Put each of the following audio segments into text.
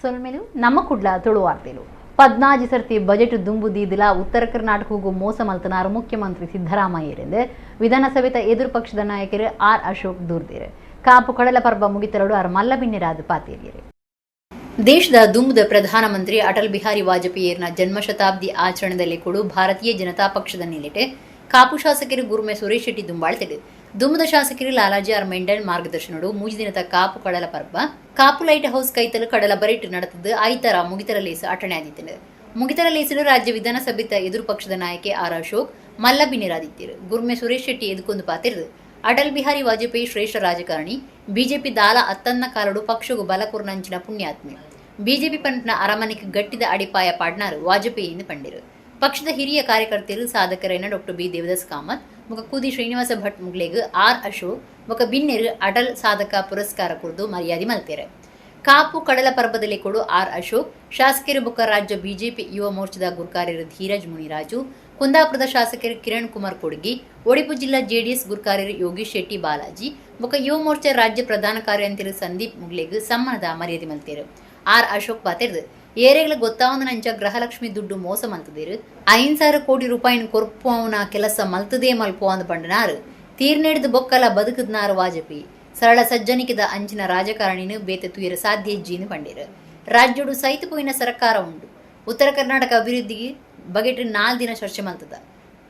ಸೊಲ್ಮೆಲು ನಮ್ಮ ಕುಡ್ಲ ತುಳುವಾರ್ತೆಲು 14 ಸರ್ತಿ ಬಜೆಟ್ ದುಂಬುದೀದಿಲ ಉತ್ತರ ಕರ್ನಾಟಕಗೂ ಮೋಸ ಮಲ್ತನಾರು ಮುಖ್ಯಮಂತ್ರಿ ಸಿದ್ದರಾಮಯ್ಯರಿಂದ ವಿಧಾನಸಭೆತ ಎದುರು ಪಕ್ಷದ ನಾಯಕರು ಆರ್ ಅಶೋಕ್ ದೂರ್ದಿರು ಕಾಪು ಕಡಲ ಪರ್ವ ಮುಗಿತರಡು ಆರ್ ಮಲ್ಲಬಿನ್ನಿರಾದ ಪಾತೇರಿಯರು. ದೇಶದ ದುಂಬುದ ಪ್ರಧಾನಮಂತ್ರಿ ಅಟಲ್ ಬಿಹಾರಿ ವಾಜಪೇಯಿಯರ್ನ ಜನ್ಮ ಶತಾಬ್ದಿ ಆಚರಣೆಯಲ್ಲಿ ಕೂಡ ಭಾರತೀಯ ಜನತಾ ಪಕ್ಷದ ನಿಲೆಟೆ ಕಾಪು ಶಾಸಕರು ಗುರುಮೆ ಸುರೇಶ್ ಶೆಟ್ಟಿ ದುಂಬಾಳ್ತಿಡು ದುಂಬುದ ಶಾಸಕರು ಲಾಲಾಜಿ ಆರ್ ಮೆಂಡಲ್ ಮಾರ್ಗದರ್ಶನಡು ಮೂಜಿದಿನದ ಕಾಪು ಕಡಲ ಪರ್ವ ಕಾಪು ಲೈಟ್ ಹೌಸ್ ಕೈತಲು ಕಡಲ ಬರಿಟ್ ನಡೆತದ್ದು ಐತರ ಮುಗಿತರ ಲೇಸು ಅಟಣೆ ಆದಿತ್ತು. ಮುಗಿತರ ಲೇಸಲು ರಾಜ್ಯ ವಿಧಾನಸಭೆತ ಎದುರು ಪಕ್ಷದ ನಾಯಕಿ ಆರ್ ಅಶೋಕ್ ಮಲ್ಲಬಿನ್ನಿರಾದಿತ್ತಿರು ಗುರುಮೆ ಸುರೇಶ್ ಶೆಟ್ಟಿ ಎದುಕೊಂದು ಪಾತಿರ್ದು ಅಟಲ್ ಬಿಹಾರಿ ವಾಜಪೇಯಿ ಶ್ರೇಷ್ಠ ರಾಜಕಾರಣಿ ಬಿಜೆಪಿ ದಾಲ ಅತ್ತನ್ನ ಕಾಲಡು ಪಕ್ಷಗೂ ಬಲಕುರ್ನಂಚಿನ ಪುಣ್ಯಾತ್ಮೆ ಬಿಜೆಪಿ ಪಂಟ್ನ ಅರಮನೆಗೆ ಗಟ್ಟಿದ ಅಡಿಪಾಯ ಪಾಡ್ನಾರು ವಾಜಪೇಯಿಯಿಂದ ಪಂಡಿರು. ಪಕ್ಷದ ಹಿರಿಯ ಕಾರ್ಯಕರ್ತರು ಸಾಧಕರೈನ ಡಾಕ್ಟರ್ ಬಿ ದೇವದಾಸ್ ಕಾಮತ್ ಮುಖ ಕೂದಿ ಶ್ರೀನಿವಾಸ ಭಟ್ ಮುಗ್ಲೆಗ್ ಆರ್ ಅಶೋಕ್ ಮುಖ ಬಿನ್ನೆರು ಅಟಲ್ ಸಾಧಕ ಪುರಸ್ಕಾರ ಕುರಿತು ಮರ್ಯಾದೆ ಮಲ್ತೇರೆ. ಕಾಪು ಕಡಲ ಪರ್ವದಲ್ಲಿ ಕೊಡು ಆರ್ ಅಶೋಕ್ ಶಾಸಕರು ಬುಕ್ಕ ರಾಜ್ಯ ಬಿಜೆಪಿ ಯುವ ಮೋರ್ಚಾದ ಗುರ್ಕಾರ್ಯರು ಧೀರಜ್ ಮುನಿರಾಜು ಕುಂದಾಪುರದ ಶಾಸಕರು ಕಿರಣ್ ಕುಮಾರ್ ಕೊಡ್ಗಿ ಒಡಿಪು ಜಿಲ್ಲಾ ಜೆಡಿಎಸ್ ಗುರ್ಕಾರ್ಯರು ಯೋಗೀಶ್ ಶೆಟ್ಟಿ ಬಾಲಾಜಿ ಮುಖ ಯುವ ಮೋರ್ಚಾ ರಾಜ್ಯ ಪ್ರಧಾನ ಕಾರ್ಯಂತರು ಸಂದೀಪ್ ಮುಗ್ಲೆಗ್ ಸಮ್ಮಾನದ ಮರ್ಯಾದೆ ಮಲ್ತೇರು. ಆರ್ ಅಶೋಕ್ ಪಾತೆರ್ದು ಏರೆಗಳ ಗೊತ್ತಾವಂದ ನಂಚ ಗೃಹಲಕ್ಷ್ಮಿ ದುಡ್ಡು ಮೋಸ ಮಲ್ತದೇರು 5,000 ಕೋಟಿ ರೂಪಾಯಿನ ಕೊರ್ಪುವನ ಕೆಲಸ ಮಲ್ತದೇ ಮಲ್ಪುವಂದ ಪಂಡನಾರು ತೀರ್ನೆಡ್ದು ಬೊಕ್ಕಲ ಬದುಕದ್ನಾರು ವಾಜಪೇಯಿ ಸರಳ ಸಜ್ಜನಿಕದ ಅಂಚಿನ ರಾಜಕಾರಣಿನ ಬೇತೆ ತುಯರ ಸಾಧ್ಯ ಜೀನು ಪಂಡಿರು. ರಾಜ್ಯಡು ಸೈತು ಪೋಯಿನ ಸರ್ಕಾರ ಉಂಡು ಉತ್ತರ ಕರ್ನಾಟಕ ಅಭಿವೃದ್ಧಿಗೆ ಬಗೆಟ್ 4 ದಿನ ಚರ್ಚೆ ಮಲ್ತದ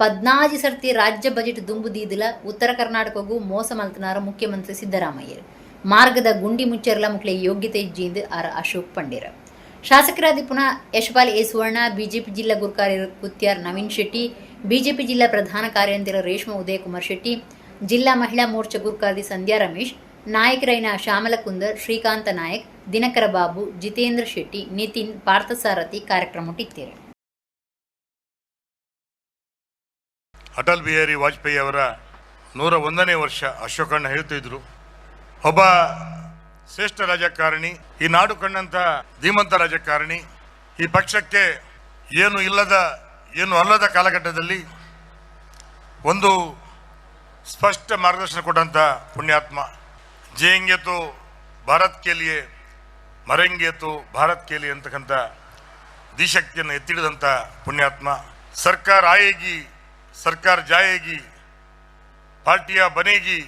14 ಸರ್ತಿ ರಾಜ್ಯ ಬಜೆಟ್ ದುಂಬುದೀದಿಲ ಉತ್ತರ ಕರ್ನಾಟಕಗೂ ಮೋಸ ಮಲ್ತನಾರ ಮುಖ್ಯಮಂತ್ರಿ ಸಿದ್ದರಾಮಯ್ಯ ಮಾರ್ಗದ ಗುಂಡಿ ಮುಚ್ಚರಲ ಮುಕ್ಲೆ ಯೋಗ್ಯತೆ ಜೀಂದು ಆರ್ ಅಶೋಕ್ ಪಂಡಿರ. ಶಾಸಕರಾದ ಪುನಃ ಯಶಪಾಲ್ ಎ ಸುವರ್ಣ ಬಿಜೆಪಿ ಜಿಲ್ಲಾ ಗುರ್ಕಾರ್ಯರು ಕುತ್ಯಾರ್ ನವೀನ್ ಶೆಟ್ಟಿ ಬಿಜೆಪಿ ಜಿಲ್ಲಾ ಪ್ರಧಾನ ಕಾರ್ಯಂತರ ರೇಷ್ಮಾ ಉದಯಕುಮಾರ್ ಶೆಟ್ಟಿ ಜಿಲ್ಲಾ ಮಹಿಳಾ ಮೋರ್ಚಾ ಗುರ್ಕಾರ್ದಿ ಸಂಧ್ಯಾ ರಮೇಶ್ ನಾಯಕರೈನ ಶ್ಯಾಮಲ ಕುಂದರ್ ಶ್ರೀಕಾಂತ ನಾಯಕ್ ದಿನಕರ ಬಾಬು ಜಿತೇಂದ್ರ ಶೆಟ್ಟಿ ನಿತಿನ್ ಪಾರ್ಥಸಾರಥಿ ಕಾರ್ಯಕ್ರಮ ಇತ್ತೇರು. ಅಟಲ್ ಬಿಹಾರಿ ವಾಜಪೇಯಿ ಅವರ 101ನೇ ವರ್ಷ ಅಶೋಕಣ್ಣ ಹೇಳ್ತಿದ್ರು, ಒಬ್ಬ ಶ್ರೇಷ್ಠ ರಾಜಕಾರಣಿ, ಈ ನಾಡು ಕಂಡಂತ ಧೀಮಂತ ರಾಜಕಾರಣಿ, ಈ ಪಕ್ಷಕ್ಕೆ ಏನು ಅಲ್ಲದ ಕಾಲಘಟ್ಟದಲ್ಲಿ ಒಂದು ಸ್ಪಷ್ಟ ಮಾರ್ಗದರ್ಶನ ಕೊಟ್ಟಂತ ಪುಣ್ಯಾತ್ಮ. ಜೇಂಗೆ ತೋ ಭಾರತ್ ಕೆ ಲಿಯೆ ಮರೆಂಗೆ ತೋ ಭಾರತ್ ಕೆ ಲಿಯೆ ಅಂತಕ್ಕಂಥ ದಿಶಕ್ತಿಯನ್ನು ಎತ್ತಿಡಿದಂಥ ಪುಣ್ಯಾತ್ಮ. ಸರ್ಕಾರ ಆಯೇಗಿ ಸರ್ಕಾರ ಜಾಯೇಗಿ ಪಾರ್ಟಿಯ ಬನೇಗಿ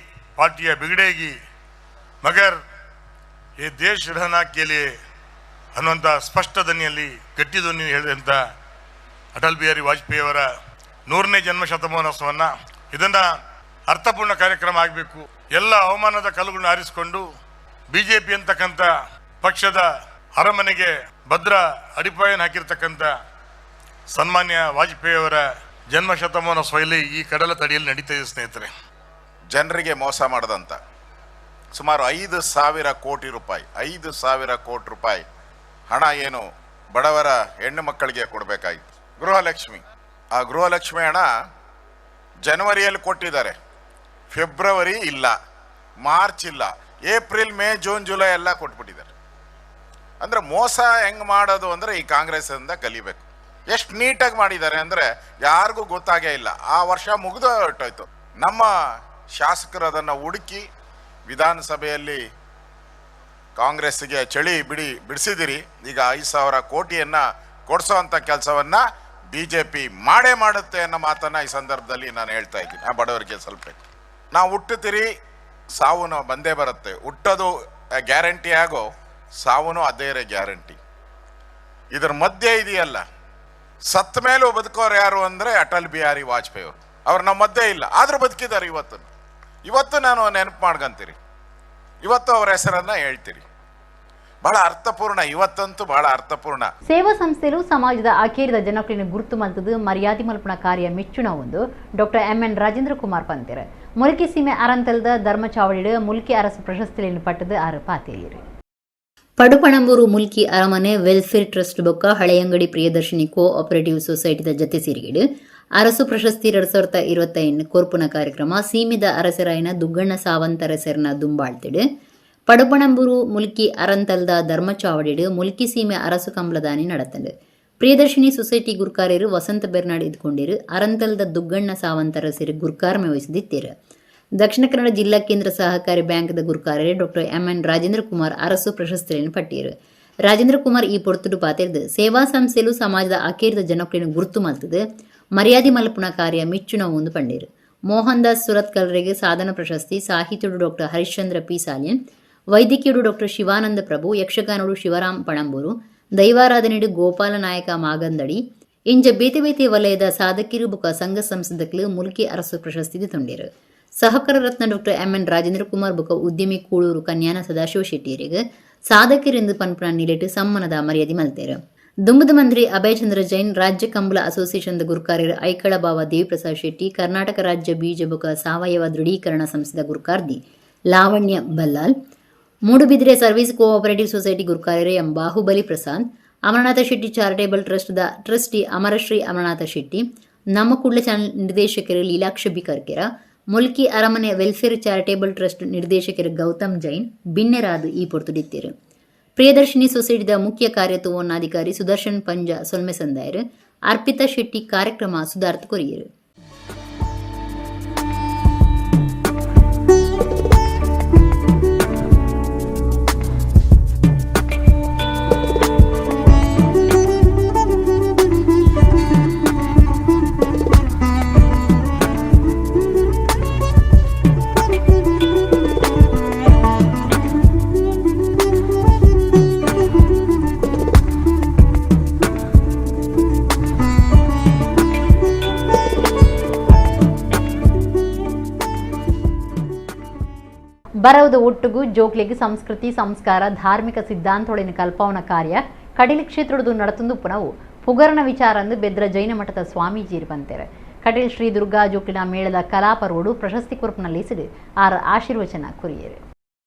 ಪಾರ್ಟಿಯ ಬಿಗಡೇಗಿ ಮಗರ್ ಈ ದೇಶ रहना के लिए ಅನ್ನುವಂಥ ಸ್ಪಷ್ಟ ಧ್ವನಿಯಲ್ಲಿ ಗಟ್ಟಿ ಧ್ವನಿಯಲ್ಲಿ ಹೇಳಿದಂಥ ಅಟಲ್ ಬಿಹಾರಿ ವಾಜಪೇಯಿ ಅವರ 100ನೇ ಜನ್ಮ ಶತಮಾನೋತ್ಸವವನ್ನು ಇದನ್ನು ಅರ್ಥಪೂರ್ಣ ಕಾರ್ಯಕ್ರಮ ಆಗಬೇಕು. ಎಲ್ಲ ಅವಮಾನದ ಕಲ್ಲುಗಳನ್ನು ಆರಿಸಿಕೊಂಡು ಬಿಜೆಪಿ ಅಂತಕ್ಕಂಥ ಪಕ್ಷದ ಅರಮನೆಗೆ ಭದ್ರ ಅಡಿಪಾಯನ ಹಾಕಿರ್ತಕ್ಕಂಥ ಸನ್ಮಾನ್ಯ ವಾಜಪೇಯಿ ಅವರ ಜನ್ಮ ಶತಮಾನೋತ್ಸವದಲ್ಲಿ ಈ ಕಡಲ ತಡಿಯಲ್ಲಿ ನಡೀತಾ ಇದೆ ಸ್ನೇಹಿತರೆ. ಜನರಿಗೆ ಮೋಸ ಮಾಡದಂತ ಸುಮಾರು 5,000 ಕೋಟಿ ರೂಪಾಯಿ 5,000 ಕೋಟಿ ರೂಪಾಯಿ ಹಣ ಏನು ಬಡವರ ಹೆಣ್ಣು ಮಕ್ಕಳಿಗೆ ಕೊಡಬೇಕಾಗಿತ್ತು. ಗೃಹಲಕ್ಷ್ಮಿ, ಆ ಗೃಹಲಕ್ಷ್ಮಿ ಹಣ ಜನವರಿಯಲ್ಲಿ ಕೊಟ್ಟಿದ್ದಾರೆ, ಫೆಬ್ರವರಿ ಇಲ್ಲ, ಮಾರ್ಚ್ ಇಲ್ಲ, ಏಪ್ರಿಲ್ ಮೇ ಜೂನ್ ಜುಲೈ ಎಲ್ಲ ಕೊಟ್ಬಿಟ್ಟಿದ್ದಾರೆ. ಅಂದರೆ ಮೋಸ ಹೆಂಗೆ ಮಾಡೋದು ಅಂದರೆ ಈ ಕಾಂಗ್ರೆಸ್ಸಿಂದ ಕಲಿಬೇಕು. ಎಷ್ಟು ನೀಟಾಗಿ ಮಾಡಿದ್ದಾರೆ ಅಂದರೆ ಯಾರಿಗೂ ಗೊತ್ತಾಗೇ ಇಲ್ಲ. ಆ ವರ್ಷ ಮುಗಿದು ಹೊರಟೋಯ್ತು. ನಮ್ಮ ಶಾಸಕರು ಅದನ್ನು ಹುಡುಕಿ ವಿಧಾನಸಭೆಯಲ್ಲಿ ಕಾಂಗ್ರೆಸ್ಸಿಗೆ ಚಳಿ ಬಿಡಿಸಿದಿರಿ. ಈಗ 5,000 ಕೋಟಿಯನ್ನು ಕೊಡಿಸೋವಂಥ ಕೆಲಸವನ್ನು BJP ಮಾಡೇ ಮಾಡುತ್ತೆ ಅನ್ನೋ ಮಾತನ್ನು ಈ ಸಂದರ್ಭದಲ್ಲಿ ನಾನು ಹೇಳ್ತಾ ಇದ್ದೀನಿ. ಆ ಬಡವರಿಗೆ ಸ್ವಲ್ಪ ನಾವು ಹುಟ್ಟುತ್ತೀರಿ, ಸಾವು ಬಂದೇ ಬರುತ್ತೆ. ಹುಟ್ಟೋದು ಗ್ಯಾರಂಟಿ ಆಗೋ, ಸಾವು ಅದೇ ಗ್ಯಾರಂಟಿ. ಇದರ ಮಧ್ಯೆ ಇದೆಯಲ್ಲ, ಸತ್ತ ಮೇಲೂ ಬದುಕೋರು ಯಾರು ಅಂದರೆ ಅಟಲ್ ಬಿಹಾರಿ ವಾಜಪೇಯಿ ಅವರು. ಅವ್ರು ನಮ್ಮ ಮಧ್ಯೆ ಇಲ್ಲ, ಆದರೂ ಬದುಕಿದ್ದಾರೆ. ಇವತ್ತು ನಾನು ನೆನಪು ಮಾಡ್ಕೊಂತೀರಿ, ಇವತ್ತು ಅವರ ಹೆಸರನ್ನ ಹೇಳ್ತೀರಿ. ಬಹಳ ಅರ್ಥಪೂರ್ಣ, ಇವತ್ತಂತೂ ಬಹಳ ಅರ್ಥಪೂರ್ಣ. ಸೇವಾ ಸಂಸ್ಥೆಲು ಸಮಾಜದ ಆಕೇರಿದ ಜನಕ್ಲಿನ ಗುರುತು ಮಲ್ತದು ಮರ್ಯಾದೆ ಮಲ್ಪನ ಕಾರ್ಯ ಮೆಚ್ಚುನ ಒಂದು ಡಾಕ್ಟರ್ MN ರಾಜೇಂದ್ರ ಕುಮಾರ್ ಪಂತಿರ ಮುಲ್ಕಿ ಸೀಮೆ ಅರಂತಲ್ದ ಧರ್ಮಚಾವಡಿಡು ಮುಲ್ಕಿ ಅರಸು ಪ್ರಶಸ್ತಿಯನ್ನು ಪಟ್ಟದು ಆರು ಪಾತೇರಿರು. ಪಡುಪಣಂಬೂರು ಮುಲ್ಕಿ ಅರಮನೆ ವೆಲ್ಫೇರ್ ಟ್ರಸ್ಟ್ ಬೊಕ್ಕ ಹಳೆಯಂಗಡಿ ಪ್ರಿಯದರ್ಶಿನಿ ಕೋ ಆಪರೇಟಿವ್ ಸೊಸೈಟಿದ ಜತೆ ಸೇರಿಗಿಡು ಅರಸು ಪ್ರಶಸ್ತಿ 2025 ಕೊರ್ಪುನ ಕಾರ್ಯಕ್ರಮ ಸೀಮಿದ ಅರಸರಾಯನ ದುಗ್ಗಣ್ಣ ಸಾವಂತರ ಸೆರ್ನ ದುಂಬಾಳ್ತಿಡು ಪಡುಪಣಂಬೂರು ಮುಲ್ಕಿ ಅರಂತಲ್ದ ಧರ್ಮಚಾವಡಿಡು ಮುಲ್ಕಿ ಸೀಮೆ ಅರಸು ಕಂಬಳದಾನಿ நடத்தது. ಪ್ರಿಯದರ್ಶಿನಿ ಸೊಸೈಟಿ ಗುರ್ಕಾರ್ಯರು ವಸಂತ ಬೆರ್ನಾಡ್ ಇದ್ಕೊಂಡಿರು ಅರಂತಲ್ದ ದುಗ್ಗಣ್ಣ ಸಾವಂತರ ಸೇರಿ ಗುರ್ಕಾರ್ಮೆ ವಹಿಸಿದ್ದಿರು. ದಕ್ಷಿಣ ಕನ್ನಡ ಜಿಲ್ಲಾ ಕೇಂದ್ರ ಸಹಕಾರಿ ಬ್ಯಾಂಕ್ದ ಗುರ್ಕಾರ್ಯರು ಡಾಕ್ಟರ್ MN ರಾಜೇಂದ್ರ ಕುಮಾರ್ ಅರಸು ಪ್ರಶಸ್ತಿಯನ್ನು ಪಟ್ಟಿರು. ರಾಜೇಂದ್ರ ಕುಮಾರ್ ಈ ಪೊರ್ತುಡು ಪಾತೆರ್ದು ಸೇವಾ ಸಂಸ್ಥೆಲು ಸಮಾಜದ ಅಕೇರಿದ ಜನಕ್ಲೆನು ಗುರುತು ಮಲ್ತದು ಮರ್ಯಾದೆ ಮಲ್ಪುನ ಕಾರ್ಯ ಮಿಚ್ಚುನ ಒಂದು ಪಂಡೇರು. ಮೋಹನ್ ದಾಸ್ ಸುರತ್ಕಲ್ರಿಗೆ ಸಾಧನ ಪ್ರಶಸ್ತಿ, ಸಾಹಿತ್ಯಡು ಡಾಕ್ಟರ್ ಹರಿಶ್ಚಂದ್ರ ಪಿ ಸಾಲಿಯನ್, ವೈದ್ಯಕೀಯಡು ಡಾಕ್ಟರ್ ಶಿವಾನಂದ ಪ್ರಭು, ಯಕ್ಷಗಾನಡು ಶಿವರಾಮ್ ಪಣಂಬೂರು, ದೈವಾರಾಧನೆಡು ಗೋಪಾಲ ನಾಯಕ ಮಾಗಂದಡಿ ಇಂಜ ಬೇತೆ ಬೇತೆ ವಲಯದ ಸಾಧಕಿರು ಬುಕ ಸಂಘ ಸಂಸದಕ್ಲು ಮುಲ್ಕಿ ಅರಸು ಪ್ರಶಸ್ತಿ ತುಂಡೇರು. ಸಹಕಾರ ರತ್ನ ಡಾಕ್ಟರ್ ಎಂ.ಎನ್. ರಾಜೇಂದ್ರ ಕುಮಾರ್ ಬುಕ ಉದ್ಯಮಿ ಕೂಳೂರು ಕನ್ಯಾನ ಸದಾಶಿವ ಶೆಟ್ಟಿಯರಿಗೆ ಸಾಧಕರೆಂದು ಪನ್ಪುನ ನಿಲೆಟ್ಟು ಸಮ್ಮನದ ಮರ್ಯಾದೆ ಮಲ್ತೇರು. ದುಂಬದ ಮಂತ್ರಿ ಅಭಯ್ ಚಂದ್ರ ಜೈನ್, ರಾಜ್ಯ ಕಂಬಳ ಅಸೋಸಿಯೇಷನ್ದ ಗುರುಕಾರ್ಯರು ಐಕಳ ಬಾವ ದೇವಿಪ್ರಸಾದ್ ಶೆಟ್ಟಿ, ಕರ್ನಾಟಕ ರಾಜ್ಯ ಬೀಜ ಬುಕ ಸಾವಯವ ದೃಢೀಕರಣ ಸಂಸ್ಥೆದ ಗುರುಕಾರ್ದಿ Lavanya Ballal, Moodubidire service cooperative society ಗುರುಕಾರ್ಯರು ಎಂ ಬಾಹುಬಲಿ ಪ್ರಸಾದ್, ಅಮರನಾಥ ಶೆಟ್ಟಿ ಚಾರಿಟೇಬಲ್ ಟ್ರಸ್ಟ್ದ ಟ್ರಸ್ಟಿ ಅಮರಶ್ರೀ ಅಮರನಾಥ ಶೆಟ್ಟಿ, ನಮ್ಮ ಕುಡ್ಲ ಚಾನಲ್ ನಿರ್ದೇಶಕರು ಲೀಲಾಕ್ಷ ಬಿ ಕರ್ಕೆರ, ಮುಲ್ಕಿ ಅರಮನೆ ವೆಲ್ಫೇರ್ ಚಾರಿಟೇಬಲ್ ಟ್ರಸ್ಟ್ ನಿರ್ದೇಶಕರು ಗೌತಮ್ ಜೈನ್ ಬಿನ್ನೆರಾದು ಈ ಪೊರ್ತುಡಿತ್ತೇರು. ಪ್ರಿಯದರ್ಶಿನಿ ಸೊಸೈಟಿದ ಮುಖ್ಯ ಕಾರ್ಯತೋವನ್ನಾಧಿಕಾರಿ ಸುದರ್ಶನ್ ಪಂಜ ಸೊಲ್ಮೆ ಸಂದಾಯರು, ಅರ್ಪಿತಾ ಶೆಟ್ಟಿ ಕಾರ್ಯಕ್ರಮ ಸುಧಾರ್ಥ ಕೊರಿಯರು. ಬರವದ ಒಟ್ಟುಗು ಜೋಕ್ಲೆಗ್ ಸಂಸ್ಕೃತಿ ಸಂಸ್ಕಾರ ಧಾರ್ಮಿಕ ಸಿದ್ಧಾಂತೊಳಿನ ಕಲ್ಪವನ ಕಾರ್ಯ ಕಟೀಲ್ ಕ್ಷೇತ್ರದ್ದು ನಡತುಂದು ಪುನವು ಪುಗರನ ವಿಚಾರಂದು ಬೆದ್ರ ಜೈನ ಮಠದ ಸ್ವಾಮೀಜಿರು ಬಂತೇರೆ. ಕಟೀಲ್ ಶ್ರೀ ದುರ್ಗಾ ಜೋಕ್ಲಿನ ಮೇಳದ ಕಲಾಪರೋಡು ಪ್ರಶಸ್ತಿ ಕುರುಪನಲ್ಲಿ ಸಿಡಿ ಆರ ಆಶೀರ್ವಚನ ಕುರಿಯರು.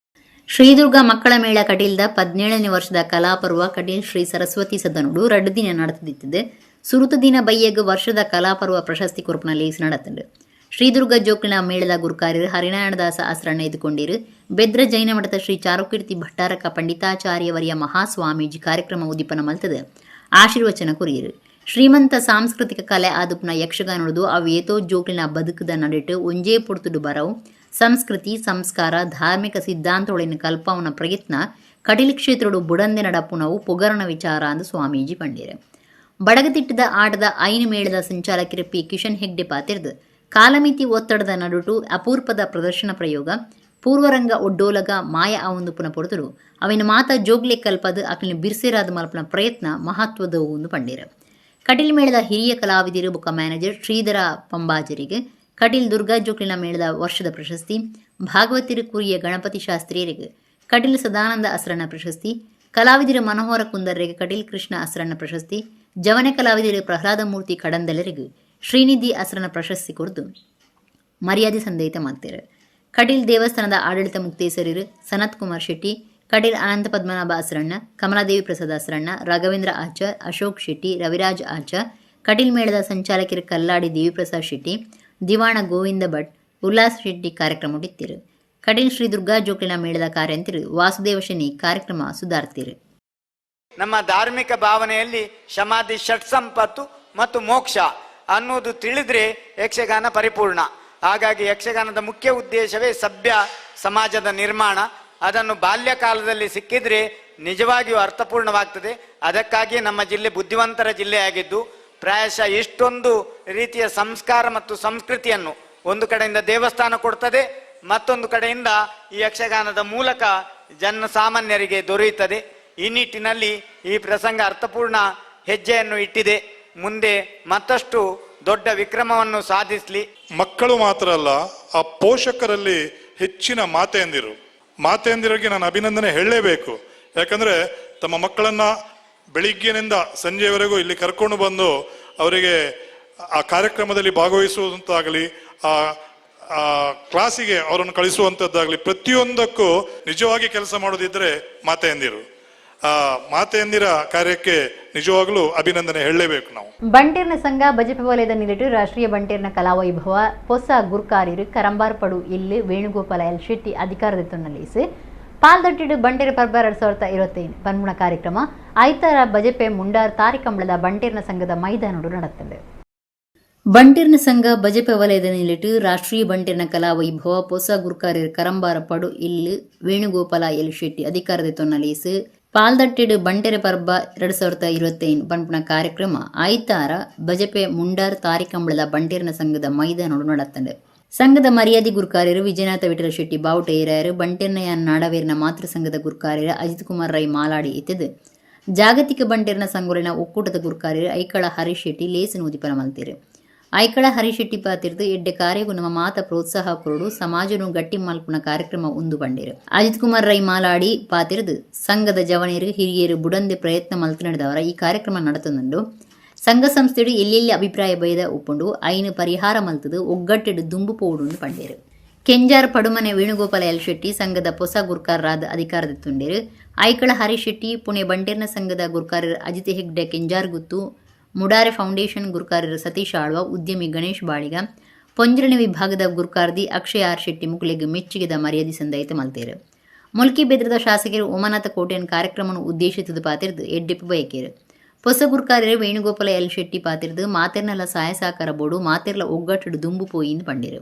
ಶ್ರೀದುರ್ಗ ಮಕ್ಕಳ ಮೇಳ ಕಟೀಲ್ದ 17ನೇ ವರ್ಷದ ಕಲಾಪರ್ವ ಕಟೀಲ್ ಶ್ರೀ ಸರಸ್ವತಿ ಸದನುಡು 2 ದಿನ ನಡೆದಿದ್ದೆ. ಸುರುತ ದಿನ ಬಯ್ಯಗ್ ವರ್ಷದ ಕಲಾಪರ್ವ ಪ್ರಶಸ್ತಿ ಕುರುಪನಲ್ಲಿ ನಡೆತಂಡು. ಶ್ರೀದುರ್ಗ ಜೋಕ್ಲಿನ ಮೇಳದ ಗುರುಕಾರ್ಯರು ಹರಿನಾರಾಯಣದಾಸ ಆಸರಣ ಇದ್ದುಕೊಂಡಿರು. ಬೆದ್ರ ಜೈನ ಮಠದ ಶ್ರೀ ಚಾರುಕೀರ್ತಿ ಭಟ್ಟಾರಕ ಪಂಡಿತಾಚಾರ್ಯವರಿಯ ಮಹಾಸ್ವಾಮೀಜಿ ಕಾರ್ಯಕ್ರಮ ಉದ್ದೀಪನ ಮಲ್ತದ ಆಶೀರ್ವಚನ ಕುರಿಯರು. ಶ್ರೀಮಂತ ಸಾಂಸ್ಕೃತಿಕ ಕಲೆ ಆದುಪ್ನ ಯಕ್ಷಗಾನದು ಅವು ಏತೋ ಜೋಕ್ಲಿನ ಬದುಕದ ನಡಿಟ್ಟು ಒಂಜೇ ಪುಡ್ತುಡು ಬರವು ಸಂಸ್ಕೃತಿ ಸಂಸ್ಕಾರ ಧಾರ್ಮಿಕ ಸಿದ್ಧಾಂತೊಳಿನ ಕಲ್ಪವನ ಪ್ರಯತ್ನ ಕಟೀಲ್ ಕ್ಷೇತ್ರಡು ಬುಡಂದೆ ನಡಪುನವು ಪುಗರನ ವಿಚಾರ ಅಂದು ಸ್ವಾಮೀಜಿ ಪಂಡಿರು. ಬಡಗತಿಟ್ಟದ ಆಟದ ಐನು ಮೇಳದ ಸಂಚಾಲಕರು ಪಿ ಕಿಶನ್ ಹೆಗ್ಡೆ ಪಾತಿರ್ದು ಕಾಲಮಿತಿ ಒತ್ತಡದ ನಡುಟು ಅಪೂರ್ವದ ಪ್ರದರ್ಶನ ಪ್ರಯೋಗ ಪೂರ್ವರಂಗ ಒಡ್ಡೋಲಗ ಮಾಯ ಅವಂದು ಪುನಃ ಪೊರ್ತರು ಅವಿನ ಮಾತ ಜೋಗ್ಲೆ ಕಲ್ಪದ ಅಕ್ಲಿನ ಬಿರ್ಸೇರಾದ ಮಲ್ಪನ ಪ್ರಯತ್ನ ಮಹತ್ವದವು ಒಂದು ಪಂಡಿರ. ಕಟೀಲ್ ಮೇಳದ ಹಿರಿಯ ಕಲಾವಿದರು ಬುಕ್ಕ ಮ್ಯಾನೇಜರ್ ಶ್ರೀಧರ ಪಂಬಾಜರಿಗೆ ಕಟೀಲ್ ದುರ್ಗಾ ಜೋಕ್ಲಿನ ಮೇಳದ ವರ್ಷದ ಪ್ರಶಸ್ತಿ, ಭಾಗವತಿರು ಕುರಿಯ ಗಣಪತಿ ಶಾಸ್ತ್ರಿಯರಿಗೆ ಕಟೀಲ್ ಸದಾನಂದ ಅಸರಣ ಪ್ರಶಸ್ತಿ, ಕಲಾವಿದರು ಮನೋಹರ ಕುಂದರ್ರಿಗೆ ಕಟೀಲ್ ಕೃಷ್ಣ ಅಸರಣ ಪ್ರಶಸ್ತಿ, ಜವನೆ ಕಲಾವಿದರು ಪ್ರಹ್ಲಾದ ಮೂರ್ತಿ ಕಡಂದಲರಿಗೆ ಶ್ರೀನಿಧಿ ಅಸರಣ ಪ್ರಶಸ್ತಿ ಕುರಿತು ಮರ್ಯಾದೆ ಸಂದೇಹಿತ ಮಾಡ್ತಾರೆ. ಕಟೀಲ್ ದೇವಸ್ಥಾನದ ಆಡಳಿತ ಮುಕ್ತೇಸರರು ಸನತ್ ಕುಮಾರ್ ಶೆಟ್ಟಿ, ಕಟೀಲ್ ಅನಂತ ಪದ್ಮನಾಭ ಅಸರಣ್ಣ, ಕಮಲಾದೇವಿ ಪ್ರಸಾದ್ ಅಸರಣ್ಣ, ರಾಘವೇಂದ್ರ ಆಚಾರ್, ಅಶೋಕ್ ಶೆಟ್ಟಿ, ರವಿರಾಜ್ ಆಚಾರ್, ಕಟೀಲ್ ಮೇಳದ ಸಂಚಾಲಕರು ಕಲ್ಲಾಡಿ ದೇವಿಪ್ರಸಾದ್ ಶೆಟ್ಟಿ, ದಿವಾಣ ಗೋವಿಂದ ಭಟ್, ಉಲ್ಲಾಸ್ ಶೆಟ್ಟಿ ಕಾರ್ಯಕ್ರಮ ಇತ್ತಿರು. ಕಟೀಲ್ ಶ್ರೀ ದುರ್ಗಾ ಜೋಕ್ಲಿನ ಮೇಳದ ಕಾರ್ಯಂತಿರು ವಾಸುದೇವ ಶನಿ ಕಾರ್ಯಕ್ರಮ ಸುಧಾರ್ತಿರು. ನಮ್ಮ ಧಾರ್ಮಿಕ ಭಾವನೆಯಲ್ಲಿ ಶಮಾಧಿ ಷಟ್ ಸಂಪತ್ತು ಮತ್ತು ಮೋಕ್ಷ ಅನ್ನೋದು ತಿಳಿದ್ರೆ ಯಕ್ಷಗಾನ ಪರಿಪೂರ್ಣ. ಹಾಗಾಗಿ ಯಕ್ಷಗಾನದ ಮುಖ್ಯ ಉದ್ದೇಶವೇ ಸಭ್ಯ ಸಮಾಜದ ನಿರ್ಮಾಣ. ಅದನ್ನು ಬಾಲ್ಯ ಕಾಲದಲ್ಲಿ ಸಿಕ್ಕಿದ್ರೆ ನಿಜವಾಗಿಯೂ ಅರ್ಥಪೂರ್ಣವಾಗ್ತದೆ. ಅದಕ್ಕಾಗಿ ನಮ್ಮ ಜಿಲ್ಲೆ ಬುದ್ಧಿವಂತರ ಜಿಲ್ಲೆಯಾಗಿದ್ದು ಪ್ರಾಯಶಃ ಇಷ್ಟೊಂದು ರೀತಿಯ ಸಂಸ್ಕಾರ ಮತ್ತು ಸಂಸ್ಕೃತಿಯನ್ನು ಒಂದು ಕಡೆಯಿಂದ ದೇವಸ್ಥಾನ ಕೊಡ್ತದೆ, ಮತ್ತೊಂದು ಕಡೆಯಿಂದ ಈ ಯಕ್ಷಗಾನದ ಮೂಲಕ ಜನಸಾಮಾನ್ಯರಿಗೆ ದೊರೆಯುತ್ತದೆ. ಈ ನಿಟ್ಟಿನಲ್ಲಿ ಈ ಪ್ರಸಂಗ ಅರ್ಥಪೂರ್ಣ ಹೆಜ್ಜೆಯನ್ನು ಇಟ್ಟಿದೆ. ಮುಂದೆ ಮತ್ತಷ್ಟು ದೊಡ್ಡ ವಿಕ್ರಮವನ್ನು ಸಾಧಿಸಲಿ. ಮಕ್ಕಳು ಮಾತ್ರ ಅಲ್ಲ, ಆ ಪೋಷಕರಲ್ಲಿ ಹೆಚ್ಚಿನ ಮಾತೆಯಂದಿರಿಗೆ ನಾನು ಅಭಿನಂದನೆ ಹೇಳಲೇಬೇಕು. ಯಾಕಂದ್ರೆ ತಮ್ಮ ಮಕ್ಕಳನ್ನ ಬೆಳಿಗ್ಗೆನಿಂದ ಸಂಜೆವರೆಗೂ ಇಲ್ಲಿ ಕರ್ಕೊಂಡು ಬಂದು ಅವರಿಗೆ ಆ ಕಾರ್ಯಕ್ರಮದಲ್ಲಿ ಭಾಗವಹಿಸುವಂತಾಗಲಿ, ಆ ಕ್ಲಾಸಿಗೆ ಅವರನ್ನು ಕಳಿಸುವಂಥದ್ದಾಗಲಿ, ಪ್ರತಿಯೊಂದಕ್ಕೂ ನಿಜವಾಗಿ ಕೆಲಸ ಮಾಡೋದಿದ್ರೆ ಮಾತೆಯಂದಿರು. ಮಾತೆಯಂದಿರ ಕಾರ್ಯಕ್ಕೆ ನಿಜವಾಗ್ಲೂ ಅಭಿನಂದನೆ ಹೇಳಲೇಬೇಕು ನಾವು. ಬಂಟೇರ್ನ ಸಂಘ ಬಜೆಪೆ ವಲಯದ ನಿಲಿಟ್ಟು ರಾಷ್ಟ್ರೀಯ ಬಂಟೇರ್ನ ಕಲಾವೈಭವ ಹೊಸ ಗುರುಕಾರ್ಯರು ಕರಂಬಾರ್ ಪಡು ಇಲ್ಲಿ ವೇಣುಗೋಪಾಲ ಎಲ್ ಶೆಟ್ಟಿ ಅಧಿಕಾರದೆತ್ತೊನ್ನಲಿಸಿ ಪಾಲ್ದೊಟ್ಟಿಡು ಬಂಟೇರ್ ಪರ್ಬ 2025 ಪನ್ಮುಣ ಕಾರ್ಯಕ್ರಮ ಐತರ ಬಜೆಪೆ ಮುಂಡಾರ್ ತಾರಿಕಂಬಳದ ಬಂಟೇರ್ನ ಸಂಘದ ಮೈದಾನಡು ನಡೆತ್ತದೆ. ಬಂಟೇರ್ನ ಸಂಘ ಬಜೆಪೆ ವಲಯದ ನಿಲಿಟ್ಟು ರಾಷ್ಟ್ರೀಯ ಬಂಟೇರ್ನ ಕಲಾವೈಭವ ಹೊಸ ಗುರುಕಾರ್ಯರು ಕರಂಬಾರ ಪಡು ಇಲ್ಲಿ ವೇಣುಗೋಪಾಲ ಎಲ್ ಶೆಟ್ಟಿ ಅಧಿಕಾರದೆತ್ತೊನ್ನಲಿಸಿ ಪಾಲ್ದಟ್ಟಿಡು ಬಂಟೆರೆ ಪರ್ಬ 2025 ಪನ್ಪುನ ಕಾರ್ಯಕ್ರಮ ಐತಾರ ಬಜಪೆ ಮುಂಡಾರ್ ತಾರಿಕಂಬಳದ ಬಂಟೇರನ ಸಂಘದ ಮೈದಾನೋಡು ನಡತ್ತಂಡೆ. ಸಂಘದ ಮರ್ಯಾದಿ ಗುರುಕಾರ್ಯರು ವಿಜಯನಾಥ ವಿಠಲ ಶೆಟ್ಟಿ ಬಾವುಟ ಏರಾಯರು ಬಂಟೆರ್ನಯ ನಾಡವೇರಿನ ಮಾತೃ ಸಂಘದ ಗುರುಕಾರ್ಯರು ಅಜಿತ್ ಕುಮಾರ್ ರೈ ಮಾಲಾಡಿ ಇತ್ತಿದ್ದು ಜಾಗತಿಕ ಬಂಟೇರನ ಸಂಘೋಲಿನ ಒಕ್ಕೂಟದ ಗುರುಕಾರ್ಯರು ಐಕಳ ಹರೀಶ್ ಶೆಟ್ಟಿ ಲೇಸು ಉದಿಪನ ಮಲ್ತೀರು. ಐಕಳ ಹರೀಶ್ ಶೆಟ್ಟಿ ಪಾತಿರ್ದು ಎಡ್ಡೆ ಕಾರ್ಯಗೂ ನಮ್ಮ ಮಾತ ಪ್ರೋತ್ಸಾಹ ಕೊರಡು ಸಮಾಜನು ಗಟ್ಟಿ ಮಲ್ಪುನ ಕಾರ್ಯಕ್ರಮ ಒಂದು ಬಂಡೇರು. ಅಜಿತ್ ಕುಮಾರ್ ರೈ ಮಾಲಾಡಿ ಪಾತಿರ್ದು ಸಂಘದ ಜವನಿಯರು ಹಿರಿಯರು ಬುಡಂದೆ ಪ್ರಯತ್ನ ಮಲ್ತು ನಡೆದವರ ಈ ಕಾರ್ಯಕ್ರಮ ನಡೆತುಂಡು. ಸಂಘ ಸಂಸ್ಥೆಡು ಎಲ್ಲೆಲ್ಲಿ ಅಭಿಪ್ರಾಯ ಭೇದ ಒಪ್ಪುಂಡು ಐನು ಪರಿಹಾರ ಮಲ್ತದು ಒಗ್ಗಟ್ಟಿಡು ದುಂಬು ಪೋಡುಂಡು ಪಂಡೇರು. ಕೆಂಜಾರ್ ಪಡುಮನೆ ವೇಣುಗೋಪಾಲ ಎಲ್ ಶೆಟ್ಟಿ ಸಂಘದ ಹೊಸ ಗುರುಕಾರರಾದ ಅಧಿಕಾರದತ್ತುಂಡೇರು. ಐಕಳ ಹರೀಶ್ ಶೆಟ್ಟಿ ಪುಣೆ ಬಂಟೇರ್ನ ಸಂಘದ ಗುರುಕಾರ್ಯರು ಅಜಿತ್ ಹೆಗ್ಡೆ ಕೆಂಜಾರ್ ಗುತ್ತು, ಮುಡಾರೆ ಫೌಂಡೇಶನ್ ಗುರುಕಾರ್ಯರು ಸತೀಶ್ ಆಳ್ವ, ಉದ್ಯಮಿ ಗಣೇಶ್ ಬಾಳಿಗ, ಪೊಂಜರಣಿ ವಿಭಾಗದ ಗುರುಕಾರ್ದಿ ಅಕ್ಷಯ್ ಆರ್ ಶೆಟ್ಟಿ ಮುಕ್ಲೆಗೆ ಮೆಚ್ಚುಗೆದ ಮರ್ಯಾದೆ ಸಂದಾಯಿತ ಮಲ್ತೇರು. ಮುಲ್ಕಿ ಬೆದ್ರದ ಶಾಸಕರು ಓಮನಾಥ ಕೋಟೆಯನ್ ಕಾರ್ಯಕ್ರಮವನ್ನು ಉದ್ದೇಶಿಸಿದ ಪಾತಿರ್ದು ಎಡ್ಡೆಪ್ಪು ಬಯಕೇರು. ಹೊಸ ಗುರುಕಾರ್ಯರು ವೇಣುಗೋಪಾಲ ಎಲ್ ಶೆಟ್ಟಿ ಪಾತಿರ್ದು ಮಾತೆರ್ನಲ್ಲ ಸಹಾಯ ಸಹಕಾರ ಬೋರ್ಡು ಮಾತೆರ್ಲ ಒಗ್ಗಟ್ಟು ದುಂಬು ಪೋಯಿನ್ ಪಂಡೇರು.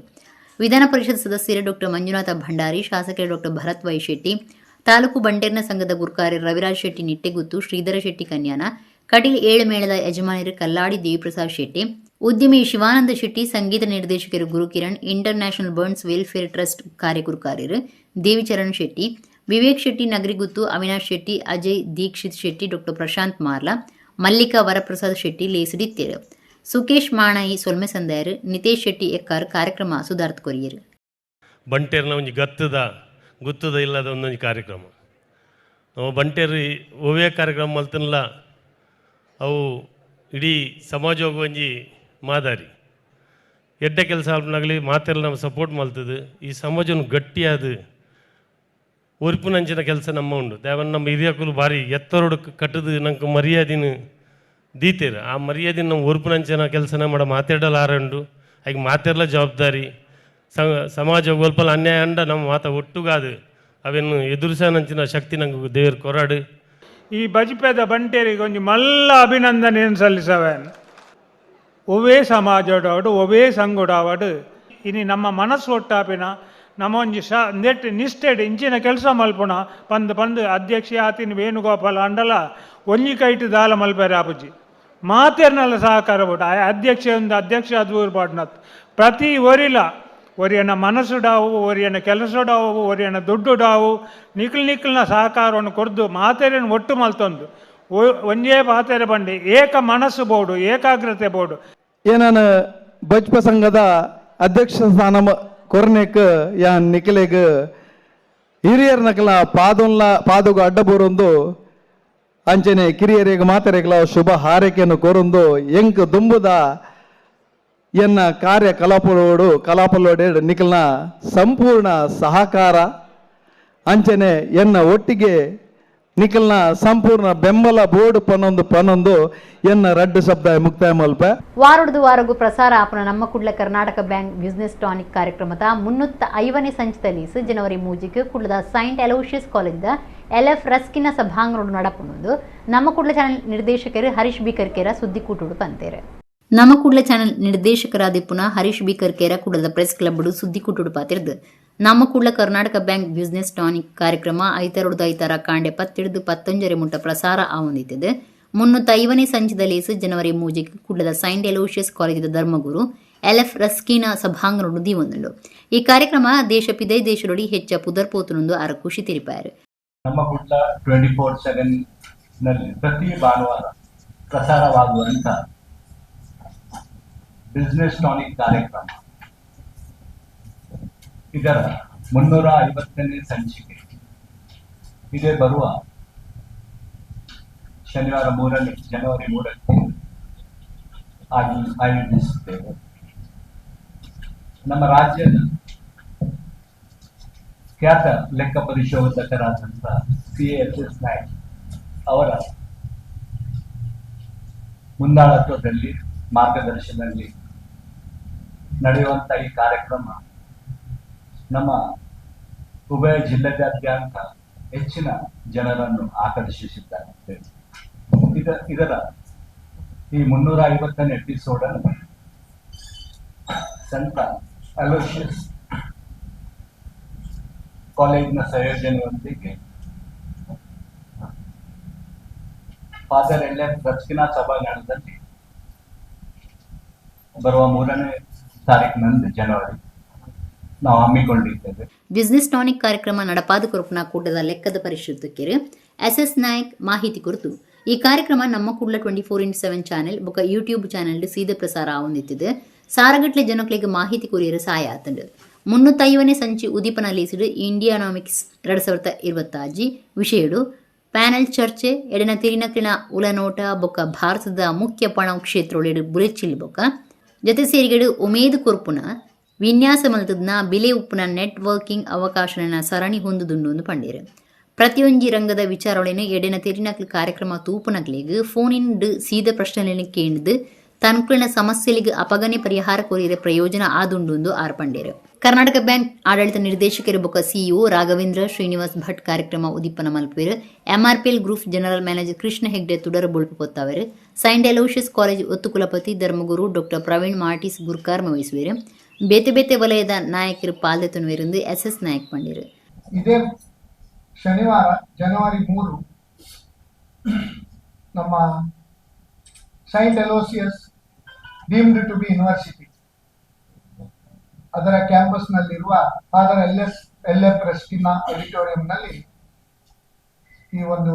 ವಿಧಾನ ಪರಿಷತ್ ಸದಸ್ಯರು ಡಾಕ್ಟರ್ ಮಂಜುನಾಥ ಭಂಡಾರಿ, ಶಾಸಕರು ಡಾಕ್ಟರ್ ಭರತ್ ವೈ ಶೆಟ್ಟಿ, ತಾಲೂಕು ಬಂಟೇರ್ನ ಸಂಘದ ಗುರುಕಾರ್ಯರು ರವಿರಾಜ್ ಶೆಟ್ಟಿ ನಿಟ್ಟೆಗುತ್ತು, ಶ್ರೀಧರ ಶೆಟ್ಟಿ ಕನ್ಯಾನ, ಕಟೀಲ್ 7 ಮೇಳದ ಯಜಮಾನರು ಕಲ್ಲಾಡಿ ದೇವಿಪ್ರಸಾದ್ ಶೆಟ್ಟಿ, ಉದ್ಯಮಿ ಶಿವಾನಂದ ಶೆಟ್ಟಿ, ಸಂಗೀತ ನಿರ್ದೇಶಕರು Gurukiran, international burns welfare trust ಕಾರ್ಯಗುರುಕಾರ್ಯರು ದೇವಿಚರಣ್ ಶೆಟ್ಟಿ, ವಿವೇಕ್ ಶೆಟ್ಟಿ ನಗರಿಗುತ್ತು, ಅವಿನಾಶ್ ಶೆಟ್ಟಿ, ಅಜಯ್ ದೀಕ್ಷಿತ್ ಶೆಟ್ಟಿ, ಡಾಕ್ಟರ್ ಪ್ರಶಾಂತ್ ಮಾರ್ಲಾ, ಮಲ್ಲಿಕಾ ವರಪ್ರಸಾದ್ ಶೆಟ್ಟಿ ಲೇಸಿಡಿತ್ತೇರು. ಸುಕೇಶ್ ಮಾಣಾಯಿ ಸೊಲ್ಮೆ ಸಂದಾಯರು, ನಿತೇಶ್ ಶೆಟ್ಟಿ ಎಕ್ಕಾರ್ ಕಾರ್ಯಕ್ರಮ ಸುಧಾರ್ಥ ಕೊರಿಯರು. ಬಂಟೇರ್ನ ಒಂಜಿ ಗುತ್ತದ ಇಲ್ಲದ ಒಂದೊಂದು ಕಾರ್ಯಕ್ರಮ ನಾವು ಬಂಟೇರು ಒವ್ವೇ ಕಾರ್ಯಕ್ರಮ ಮಲ್ತನಲ್ಲ ಅವು ಇಡೀ ಸಮಾಜೋಗ ಒಂಜಿ ಮಾದಾರಿ ಎಡ್ಡೆ ಕೆಲಸ ಅಲ್ಪನಾಗಲಿ ಮಾತೆಲ್ಲ ನಾವು ಸಪೋರ್ಟ್ ಮಲ್ತದು ಈ ಸಮಾಜವನ್ನು ಗಟ್ಟಿಯಾದ ಒರ್ಪುನಂಚಿನ ಕೆಲಸ ನಮ್ಮ ಉಂಡು ದೇವನ್ ನಮ್ಮ ಹಿರಿಯಕುಲು ಭಾರಿ ಎತ್ತರೋಡು ಕಟ್ಟದು ನಂಗೆ ಮರ್ಯಾದಿನ ದೀತೇರು ಆ ಮರ್ಯಾದಿನ ನಮ್ಮ ಒರ್ಪುನಂಚಿನ ಕೆಲಸನ ಮಾಡ ಮಾತಾಡಲ್ಲ ಆರಂಡು ಹಾಗೆ ಮಾತೆಲ್ಲ ಜವಾಬ್ದಾರಿ ಸಮಾಜ ಒಲ್ಪಲ ಅನ್ಯಾಯ ಅಂಡ ನಮ್ಮ ಮಾತ ಒಟ್ಟುಗಾದು ಅವೇನು ಎದುರಿಸನಂಚಿನ ಶಕ್ತಿ ನಂಗೆ ದೇವ್ರ ಕೊರಾಡು. ಈ ಬಜ್ಪೆದ ಬಂಟೇರಿಗೆ ಒಂಜಿ ಮಲ್ಲ ಅಭಿನಂದನೆಯನ್ನು ಸಲ್ಲಿಸವೇನು. ಒವೇ ಸಮಾಜಡಾವಡು ಒವೇ ಸಂಗುಡಾವಡು ಇನಿ ನಮ್ಮ ಮನಸ್ಸು ಒಟ್ಟಾಪಿನ ನಮ್ಮ ಒಂಜಿ ನೆಟ್ ನಿಷ್ಠೆಡ್ ಇಂಚಿನ ಕೆಲಸ ಮಲ್ಪುಣ ಪಂದು ಅಧ್ಯಕ್ಷ ಆತಿನ ವೇಣುಗೋಪಾಲ ಅಂಡಲ ಒಂಜಿ ಕೈಟು ದಾಲ ಮಲ್ಪೇರೆ ಆಪುಜಿ ಮಾತೇರ್ನಲ್ಲ ಸಹಕಾರ ಬೋಡು ಆ ಅಧ್ಯಕ್ಷ ಅದು ಪಾಡ್ನತ್ ಪ್ರತಿ ಒರಿಲ ಒರಿಯನ ಮನಸ್ಸುಡಾವು ಒರಿಯನ ಕೆಲಸಡಾವು ಒರಿಯನ ದುಡ್ಡುಡಾವು ನಿಖಲ್ನ ಸಹಕಾರವನ್ನು ಕೊರ್ದು ಮಾತೇರಿನ ಒಟ್ಟು ಮಲ್ತೊಂದು ಒಂದೇ ಮಾತೇರೆ ಬಂಡಿ ಏಕ ಮನಸ್ಸು ಬೋಡು ಏಕಾಗ್ರತೆ ಬೋಡು. ಏನಾನ ಬಜ್ಪ ಸಂಘದ ಅಧ್ಯಕ್ಷ ಸ್ಥಾನ ಕೊರ್ನೆಕ್ ಯಾ ನಿಖಲೆಗ್ ಹಿರಿಯರ್ ನಕಲ ಪಾದುಗ ಅಡ್ಡ ಬೋರೊಂದು ಅಂಚನೆ ಕಿರಿಯರಿಗೆ ಮಾತರೆಗಳ ಶುಭ ಹಾರೈಕೆಯನ್ನು ಕೋರೊಂದು ಎಂಕ್ ದುಂಬುದ ಎನ್ನ ಕಲಾಪಲೋಡೆ ನಿಖಲ್ನ ಸಂಪೂರ್ಣ ಸಹಕಾರ ಅಂಚನೆ ಎನ್ನ ಒಟ್ಟಿಗೆ ನಿಖಲ್ನ ಸಂಪೂರ್ಣ ಬೆಂಬಲ ಬೋರ್ಡ್ ಪನ್ನೊಂದು ಎನ್ನ ರಡ್ಡು ಶಬ್ದ ಮುಕ್ತಾಯ ಮಲ್ಪ ವಾರಗೂ ಪ್ರಸಾರ ಆಪನ ನಮ್ಮ Kudla Karnataka bank business tonic ಕಾರ್ಯಕ್ರಮದ 305ನೇ ಸಂಚಿತಲ್ಲಿ ಜನವರಿ 3 ಕುಡ್ಲದ ಸೈಂಟ್ ಅಲೋಷಿಯಸ್ ಕಾಲೇಜ್ದ LF ರಸ್ಕಿನ ಸಭಾಂಗಣ ನಡಪುನೊಂದು ನಮ್ಮ ಕುಡ್ಲ ಚಾನೆಲ್ ನಿರ್ದೇಶಕರು ಹರೀಶ್ ಬಿ ಕರ್ಕೇರ ಸುದ್ದಿ ಕೂಟುಡು ಪಂತೇರೆ. ನಮ್ಮ ಕುಡ್ಲ ಚಾನೆಲ್ ನಿರ್ದೇಶಕರಾದ ಪುನಃ ಹರೀಶ್ ಬಿ ಕರ್ಕೇರ ಕುಡ್ಲದ ಪ್ರೆಸ್ ಕ್ಲಬ್ ಸುದ್ದಿ ಕೂಟುಡು ಪಾತಿರ್ದು ನಮ್ಮ Kudla Karnataka bank business tonic ಕಾರ್ಯಕ್ರಮ ಐತಾರ ಕಾಂಡೆ 10-15 ಮುಟ್ಟ ಪ್ರಸಾರ ಆವೊಂದಿತ್ತಿದೆ. 305ನೇ ಸಂಚಿದಲ್ಲಿ ಜನವರಿ 3 ಕುಡ್ಲದ ಸೈಂಟ್ ಅಲೋಷಿಯಸ್ ಕಾಲೇಜದ ಧರ್ಮಗುರು LF ರಸ್ಕಿನ ಸಭಾಂಗಣ ದೀವೊಂದುಂಡು. ಈ ಕಾರ್ಯಕ್ರಮ ದೇಶದೊಡಿ ಹೆಚ್ಚ ಪುದರ್ಪೋತುನೊಂದು ಅರ ಖುಷಿ ತಿರಿಪಾರು. ನಮ್ಮ ಕುಡ್ಲ 24/7 ನಲ್ಲಿ ಪ್ರತಿ ಭಾನುವಾರ ಪ್ರಸಾರವಾಗುವಂತ ಬಿಸ್ನೆಸ್ ಟಾನಿಕ್ ಕಾರ್ಯಕ್ರಮ ಇದರ 350ನೇ ಸಂಚಿಕೆ ಇದೇ ಬರುವ ಶನಿವಾರ ಜನವರಿ 3ಕ್ಕೆ ಆಯೋಜಿಸುತ್ತೇವೆ. ನಮ್ಮ ರಾಜ್ಯದ ಖ್ಯಾತ ಲೆಕ್ಕ ಪರಿಶೋಧಕರಾದಂಥ CASS ನಾಯ್ಕ್ ಅವರ ಮುಂದಾಳತ್ವದಲ್ಲಿ ಮಾರ್ಗದರ್ಶನದಲ್ಲಿ ನಡೆಯುವಂಥ ಈ ಕಾರ್ಯಕ್ರಮ ನಮ್ಮ ಉಭಯ ಜಿಲ್ಲೆಯಾದ್ಯಂತ ಹೆಚ್ಚಿನ ಜನರನ್ನು ಆಕರ್ಷಿಸಿದ್ದಾರೆ. ಇದರ ಈ 350ನೇ ಎಪಿಸೋಡ್ ಅನ್ನು ಸಂತ ಅಲೋಷಿಯಸ್ ಕಾಲೇಜಿನ ಸಂಯೋಜನೆಯೊಂದಿಗೆ ಫಾದರ್ LF ರಸ್ಕಿನಾಥ್ ಸಭಾಂಗಣದಲ್ಲಿ ಬರುವ 3ನೇ ತಾರೀಕಿನಂದು ಜನವರಿ ನಾವು ಹಮ್ಮಿಕೊಂಡಿದ್ದೇವೆ. ಬಿಸ್ನೆಸ್ ಟಾನಿಕ್ ಕಾರ್ಯಕ್ರಮ ನಡಪಾದ ಕೊರಪನ ಕೂಟದ ಲೆಕ್ಕದ ಪರಿಶುದ್ಧಕ್ಕೆ SS ನಾಯಕ್ ಮಾಹಿತಿ ಕುರಿತು ಈ ಕಾರ್ಯಕ್ರಮ ನಮ್ಮ ಕೂಡಲ 24x7 ಚಾನೆಲ್ ಬೊಕ ಯೂಟ್ಯೂಬ್ ಚಾನೆಲ್ ಸೀದಾ ಪ್ರಸಾರ ಆವೊಂದಿತ್ತಿದೆ. ಸಾರಗಟ್ಲೆ ಜನಕ್ಲೆಗ್ ಮಾಹಿತಿ ಕೊರಿಯರ ಸಹಾಯ ಆತಂಡು 350ನೇ ಸಂಚಿ ಉದೀಪನಲ್ಲಿಸಿಡು ಇಂಡಿಯಾನಾಮಿಕ್ಸ್ 2026 ವಿಷಯಡು ಪ್ಯಾನೆಲ್ ಚರ್ಚೆ ಎಡನ ತಿರಿನಕ್ಲಿನ ಉಲನೋಟ ಬೊಕ್ಕ ಭಾರತದ ಮುಖ್ಯ ಪಣ ಕ್ಷೇತ್ರೊಳೆಡು ಬುಲೆಚಿಲ್ ಬೊಕ್ಕ ಜೊತೆ ಸೇರಿಗೆಡು ಉಮೇದು ಕೊರ್ಪುನ ವಿನ್ಯಾಸ ಮಲ್ತದ್ನ ಬಿಲೆ ಉಪ್ಪುನ ನೆಟ್ವರ್ಕಿಂಗ್ ಅವಕಾಶನ ಸರಣಿ ಹೊಂದುದುಂಡು ಪಂಡೇರು ಪ್ರತಿಯೊಂಜಿ ರಂಗದ ವಿಚಾರೊಳೆನ ಎಡೆನ ತಿರಿನಕ್ಲು ಕಾರ್ಯಕ್ರಮ ತೂಪುನಕ್ಲೆಗ್ ಫೋನಿನ್ ಸೀದ ಪ್ರಶ್ನೆಗಳನ್ನು ಕೇಳಿದು ತನ್ಕುಲಿನ ಸಮಸ್ಯೆಲಿಗೆ ಅಪಗನೆ ಪರಿಹಾರ ಕೊರಿಯರೆ ಪ್ರಯೋಜನ ಆದುಂಡು ಆರ್ಪಂಡೇರು. ಕರ್ನಾಟಕ ಬ್ಯಾಂಕ್ ಆಡಳಿತ ನಿರ್ದೇಶಕರು ಬೊಕ್ಕ CEO ರಾಘವೇಂದ್ರ ಶ್ರೀನಿವಾಸ್ ಭಟ್ ಕಾರ್ಯಕ್ರಮ ಉದಿಪ್ಪನ ಮಲ್ಪೇರು. MRPL group general manager Krishna Hegde ತುಡರ ಬೊಳ್ಪು ಪೊತ್ತವರು. ಸೈಂಟ್ ಅಲೋಷಿಯಸ್ ಕಾಲೇಜ್ ಒತ್ತು ಕುಲಪತಿ ಧರ್ಮಗುರು ಡಾ ಪ್ರವೀಣ್ ಮಾರ್ಟಿಸ್ ಗುರ್ಕಾರ್ಮ ವಹಿಸುವರು. ಬೇತೆ ಬೇತೆ ವಲಯದ ನಾಯಕರು ಪಾಲ್ದೆತುನುವಿருந்து SS ನಾಯಕ್ ಪಂಡೇರು. ಇದೇ ಶನಿವಾರ ಜನವರಿ 3 ನಮ್ಮ Saint Aloysius deemed to be university ಅದರ ಕ್ಯಾಂಪಸ್ನಲ್ಲಿರುವ ಫಾದರ್ LF ರಸ್ಕಿನಾ ಆಡಿಟೋರಿಯಂನಲ್ಲಿ ಈ ಒಂದು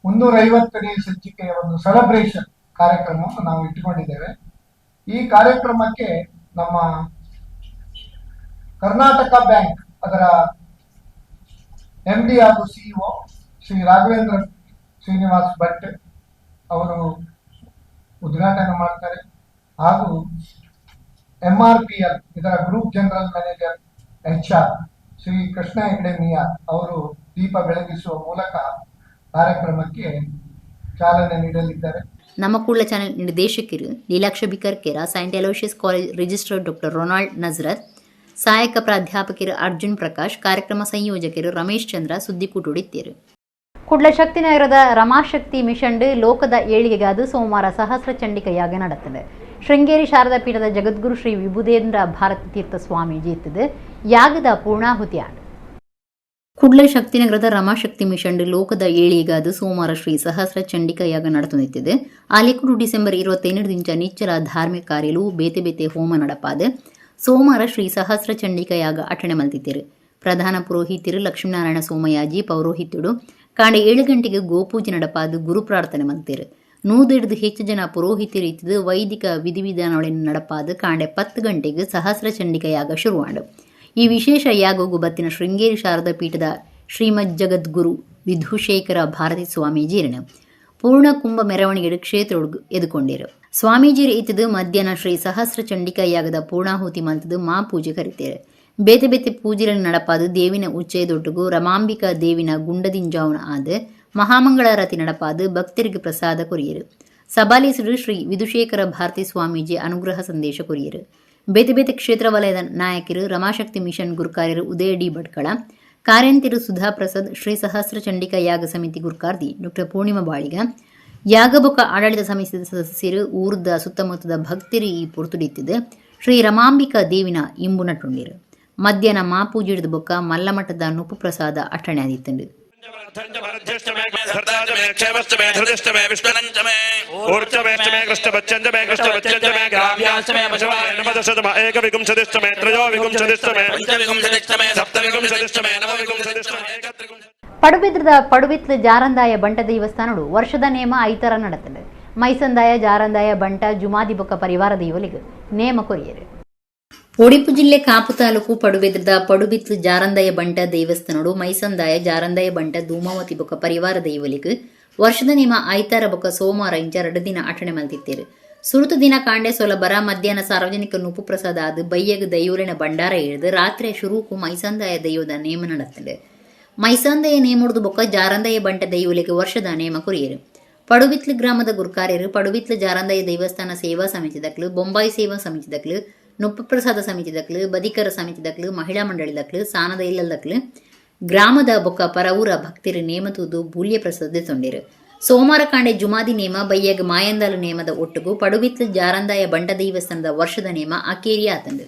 350ನೇ ಸಂಚಿಕೆಯ ಒಂದು ಸೆಲೆಬ್ರೇಷನ್ ಕಾರ್ಯಕ್ರಮವನ್ನು ನಾವು ಇಟ್ಟುಕೊಂಡಿದ್ದೇವೆ. ಈ ಕಾರ್ಯಕ್ರಮಕ್ಕೆ ನಮ್ಮ ಕರ್ನಾಟಕ ಬ್ಯಾಂಕ್ ಅದರ MD ಹಾಗೂ CEO ಶ್ರೀ ರಾಘವೇಂದ್ರ ಶ್ರೀನಿವಾಸ್ ಭಟ್ ಅವರು ಉದ್ಘಾಟನೆ ಮಾಡ್ತಾರೆ. ಹಾಗೂ MRPL ಇದರ group general manager HR Shri Krishna Hegde ಮಿಯಾ ಅವರು ದೀಪ ಬೆಳಗಿಸುವ ಮೂಲಕ ಕಾರ್ಯಕ್ರಮಕ್ಕೆ ಚಾಲನೆ ನೀಡಲಿದ್ದಾರೆ. ನಮ್ಮ ಕೂಡಲ ಚಾನೆಲ್ ನಿರ್ದೇಶಕರು Leelaksha Bikarkera, Saint Aloysius College registrar Dr Ronald Nazareth, ಸಹಾಯಕ ಪ್ರಾಧ್ಯಾಪಕರು ಅರ್ಜುನ್ ಪ್ರಕಾಶ್, ಕಾರ್ಯಕ್ರಮ ಸಂಯೋಜಕರು ರಮೇಶ್ ಚಂದ್ರ ಸುದ್ದಿಕೂಟುಡಿತ್ತೇರು. ಕುಡ್ಲ ಶಕ್ತಿನಗರದ ರಮಾಶಕ್ತಿ ಮಿಷನ್ ಲೋಕದ ಏಳಿಗೆಗಾದು ಸೋಮವಾರ ಸಹಸ್ರ ಚಂಡಿಕ ಯಾಗ ನಡೆದಿದೆ. ಶೃಂಗೇರಿ ಶಾರದಾ ಪೀಠದ ಜಗದ್ಗುರು ಶ್ರೀ ವಿಭುದೇಂದ್ರ ಭಾರತಿ ತೀರ್ಥ ಸ್ವಾಮೀಜಿ ಇತ್ತಿದೆ ಯಾಗದ ಪೂರ್ಣಾಹುತಿ ಆಂಡು. ಕುಡ್ಲ ಶಕ್ತಿನಗರದ ರಮಾಶಕ್ತಿ ಮಿಷನ್ ಲೋಕದ ಏಳಿಗೆಗಾದು ಸೋಮವಾರ ಶ್ರೀ ಸಹಸ್ರ ಚಂಡಿಕ ಯಾಗ ನಡೆದುನಿತ್ತಿದೆ. ಆಲೆಕುಡು ಡಿಸೆಂಬರ್ 25 ನಿಚ್ಚಲ ಧಾರ್ಮಿಕ ಕಾರ್ಯಲು ಬೇತೆ ಬೇತೆ ಹೋಮ ನಡಪಾದೆ. ಸೋಮವಾರ ಶ್ರೀ ಸಹಸ್ರ ಚಂಡಿಕ ಯಾಗ ಅಟಣೆ ಮಲ್ತಿದ್ದೇರು. ಪ್ರಧಾನ ಪುರೋಹಿತರು ಲಕ್ಷ್ಮೀನಾರಾಯಣ ಸೋಮಯಾಜಿ ಪೌರೋಹಿತ್ಯುಡು ಕಾಂಡೆ 7 ಗಂಟೆಗೆ ಗೋಪೂಜೆ ನಡಪಾದು ಗುರು ಪ್ರಾರ್ಥನೆ ಮಲ್ತೇರು. 100 ಹೆಚ್ಚು ಜನ ಪುರೋಹಿತರು ಇತ್ತಿದ್ದು ವೈದಿಕ ವಿಧಿವಿಧಾನಗಳನ್ನು ನಡಪಾದು ಕಾಂಡೆ 10 ಗಂಟೆಗೆ ಸಹಸ್ರ ಚಂಡಿಕ ಯಾಗ ಶುರುವಾಂಡು. ಈ ವಿಶೇಷ ಯಾಗವು ಬತ್ತಿನ ಶೃಂಗೇರಿ ಶಾರದಾ ಪೀಠದ ಶ್ರೀಮದ್ ಜಗದ್ಗುರು ವಿಧುಶೇಖರ ಭಾರತಿ ಸ್ವಾಮೀಜಿರನು ಪೂರ್ಣ ಕುಂಭ ಮೆರವಣಿಗೆ ಕ್ಷೇತ್ರ ಎದುಕೊಂಡಿರು. ಸ್ವಾಮೀಜಿರು ಇತ್ತಿದ್ದು ಮಧ್ಯಾಹ್ನ ಶ್ರೀ ಸಹಸ್ರ ಚಂಡಿಕ ಯಾಗದ ಪೂರ್ಣಾಹುತಿ ಮಲ್ತದ್ದು ಮಾ ಪೂಜೆ ಕರಿತೇರು. ಬೇತೆ ಬೇತೆ ಪೂಜೆಗಳನ್ನು ನಡಪಾದು ದೇವಿನ ಉಚ್ಚಯದೊಟ್ಟಿಗೂ ರಮಾಂಬಿಕಾ ದೇವಿನ ಗುಂಡದಿಂಜಾವನ ಆದ ಮಹಾಮಂಗಳಾರತಿ ನಡಪಾದು ಭಕ್ತರಿಗೆ ಪ್ರಸಾದ ಕೊರಿಯರು. ಸಭಾಲೀಸರು ಶ್ರೀ ವಿಧುಶೇಖರ ಭಾರತಿ ಸ್ವಾಮೀಜಿ ಅನುಗ್ರಹ ಸಂದೇಶ ಕೊರಿಯರು. ಬೇತೆ ಬೇತೆ ಕ್ಷೇತ್ರ ವಲಯದ ನಾಯಕರು ರಮಾಶಕ್ತಿ ಮಿಷನ್ ಗುರುಕಾರ್ಯರು ಉದಯ ಡಿ ಭಟ್ಕಳ, ಕಾರ್ಯಂತಿರು ಸುಧಾ ಪ್ರಸಾದ್, ಶ್ರೀ ಸಹಸ್ರ ಚಂಡಿಕ ಯಾಗ ಸಮಿತಿ ಗುರುಕಾರ್ತಿ ಡಾ ಪೂರ್ಣಿಮಾ ಬಾಳಿಗ, ಯಾಗಬೊಕ ಆಡಳಿತ ಸಮಿತಿಯ ಸದಸ್ಯರು ಊರ್ದ ಸುತ್ತಮುತ್ತದ ಭಕ್ತರು ಈ ಪೊರ್ತುಡಿತ್ತಿದೆ ಶ್ರೀ ರಮಾಂಬಿಕಾ ದೇವಿನ ಇಂಬು ನಟುಂಡಿರು. ಮಧ್ಯಾಹ್ನ ಮಾಪೂಜೆ ಹಿಡಿದ ಬೊಕ್ಕ ಮಲ್ಲಮಠದ ನುಪ್ಪು ಪ್ರಸಾದ ಅಟಣೆ ಆದಿತ್ತಂಡು. ಪಡುಬಿದ್ರದ ಪಡುಬಿತ್ಲು ಜಾರಂದಾಯ ಬಂಟ ದೇವಸ್ಥಾನಡು ವರ್ಷದ ನೇಮ 5 ತರ ನಡೆತದೆ. ಮೈಸಂದಾಯ ಜಾರಂದಾಯ ಬಂಟ ಜುಮಾದಿ ಬೊಕ್ಕ ಪರಿವಾರ ದೇವಲಿಗೆ ನೇಮ ಕೊರಿಯರು. ಉಡುಪಿ ಜಿಲ್ಲೆ ಕಾಪು ತಾಲೂಕು ಪಡುಬಿದ್ರದ ಪಡುಬಿತ್ಲು ಜಾರಂದಾಯ ಬಂಟ ದೇವಸ್ಥಾನಡು ಮೈಸಂದಾಯ ಜಾರಂದಾಯ ಬಂಟ ಧೂಮಾವತಿ ಬೊಕ್ಕ ಪರಿವಾರ ದೈವಲಿಗೆ ವರ್ಷದ ನೇಮ 5 ತರ ಬೊಕ್ಕ ಸೋಮವಾರ 2 ದಿನ ಆಚರಣೆ ಮಲ್ತಿತ್ತೇರು. ಸುರುತು ದಿನ ಕಾಂಡೆ ಸೊಲಬರ ಮಧ್ಯಾಹ್ನ ಸಾರ್ವಜನಿಕ ನುಪ್ಪು ಪ್ರಸಾದ ಆದ ಬಯ್ಯಗ ದೈವಲಿನ ಭಂಡಾರ ಇಳಿದು ರಾತ್ರಿ ಶುರುಕು ಮೈಸಂದಾಯ ದೈವದ ನೇಮ ನಡೆತ್ತದೆ. ಮೈಸಂದಾಯ ನೇಮುಡ್ದು ಬೊಕ್ಕ ಜಾರಂದಾಯ ಬಂಟ ದೈವಲಿಗೆ ವರ್ಷದ ನೇಮ ಕೊರಿಯರು. ಪಡುಬಿತ್ಲು ಗ್ರಾಮದ ಗುರುಕಾರ್ಯರು ಪಡುಬಿತ್ಲು ಜಾರಂದಾಯ ದೇವಸ್ಥಾನ ಸೇವಾ ಸಮಿತಿದಕ್ಲು, ಬೊಂಬಾಯಿ ಸೇವಾ ಸಮಿತಿದಕ್ಲು, ನುಪ್ಪು ಪ್ರಸಾದ ಸಮಿತಿದಕ್ಲು, ಬದಿಕರ ಸಮಿತಿದಕ್ಲು, ಮಹಿಳಾ ಮಂಡಳಿದಕ್ಲು, ಸಾನದ ಇಲ್ಲದಕ್ಲು ಗ್ರಾಮದ ಬೊಕ್ಕ ಪರವೂರ ಭಕ್ತರು ನೇಮ ತೂದು ಬೂಲ್ಯ ಪ್ರಸಾದ ತೊಂಡಿರು. ಸೋಮವಾರ ಕಾಂಡೆ ಜುಮಾದಿ ನೇಮ ಬಯ್ಯಗ ಮಾಯಂದಾಲು ನೇಮದ ಒಟ್ಟಿಗೂ ಪಡುಬಿತ್ಲು ಜಾರಂದಾಯ ಬಂಟ ದೇವಸ್ಥಾನದ ವರ್ಷದ ನೇಮ ಅಕೇರಿ ಆತಂಡು.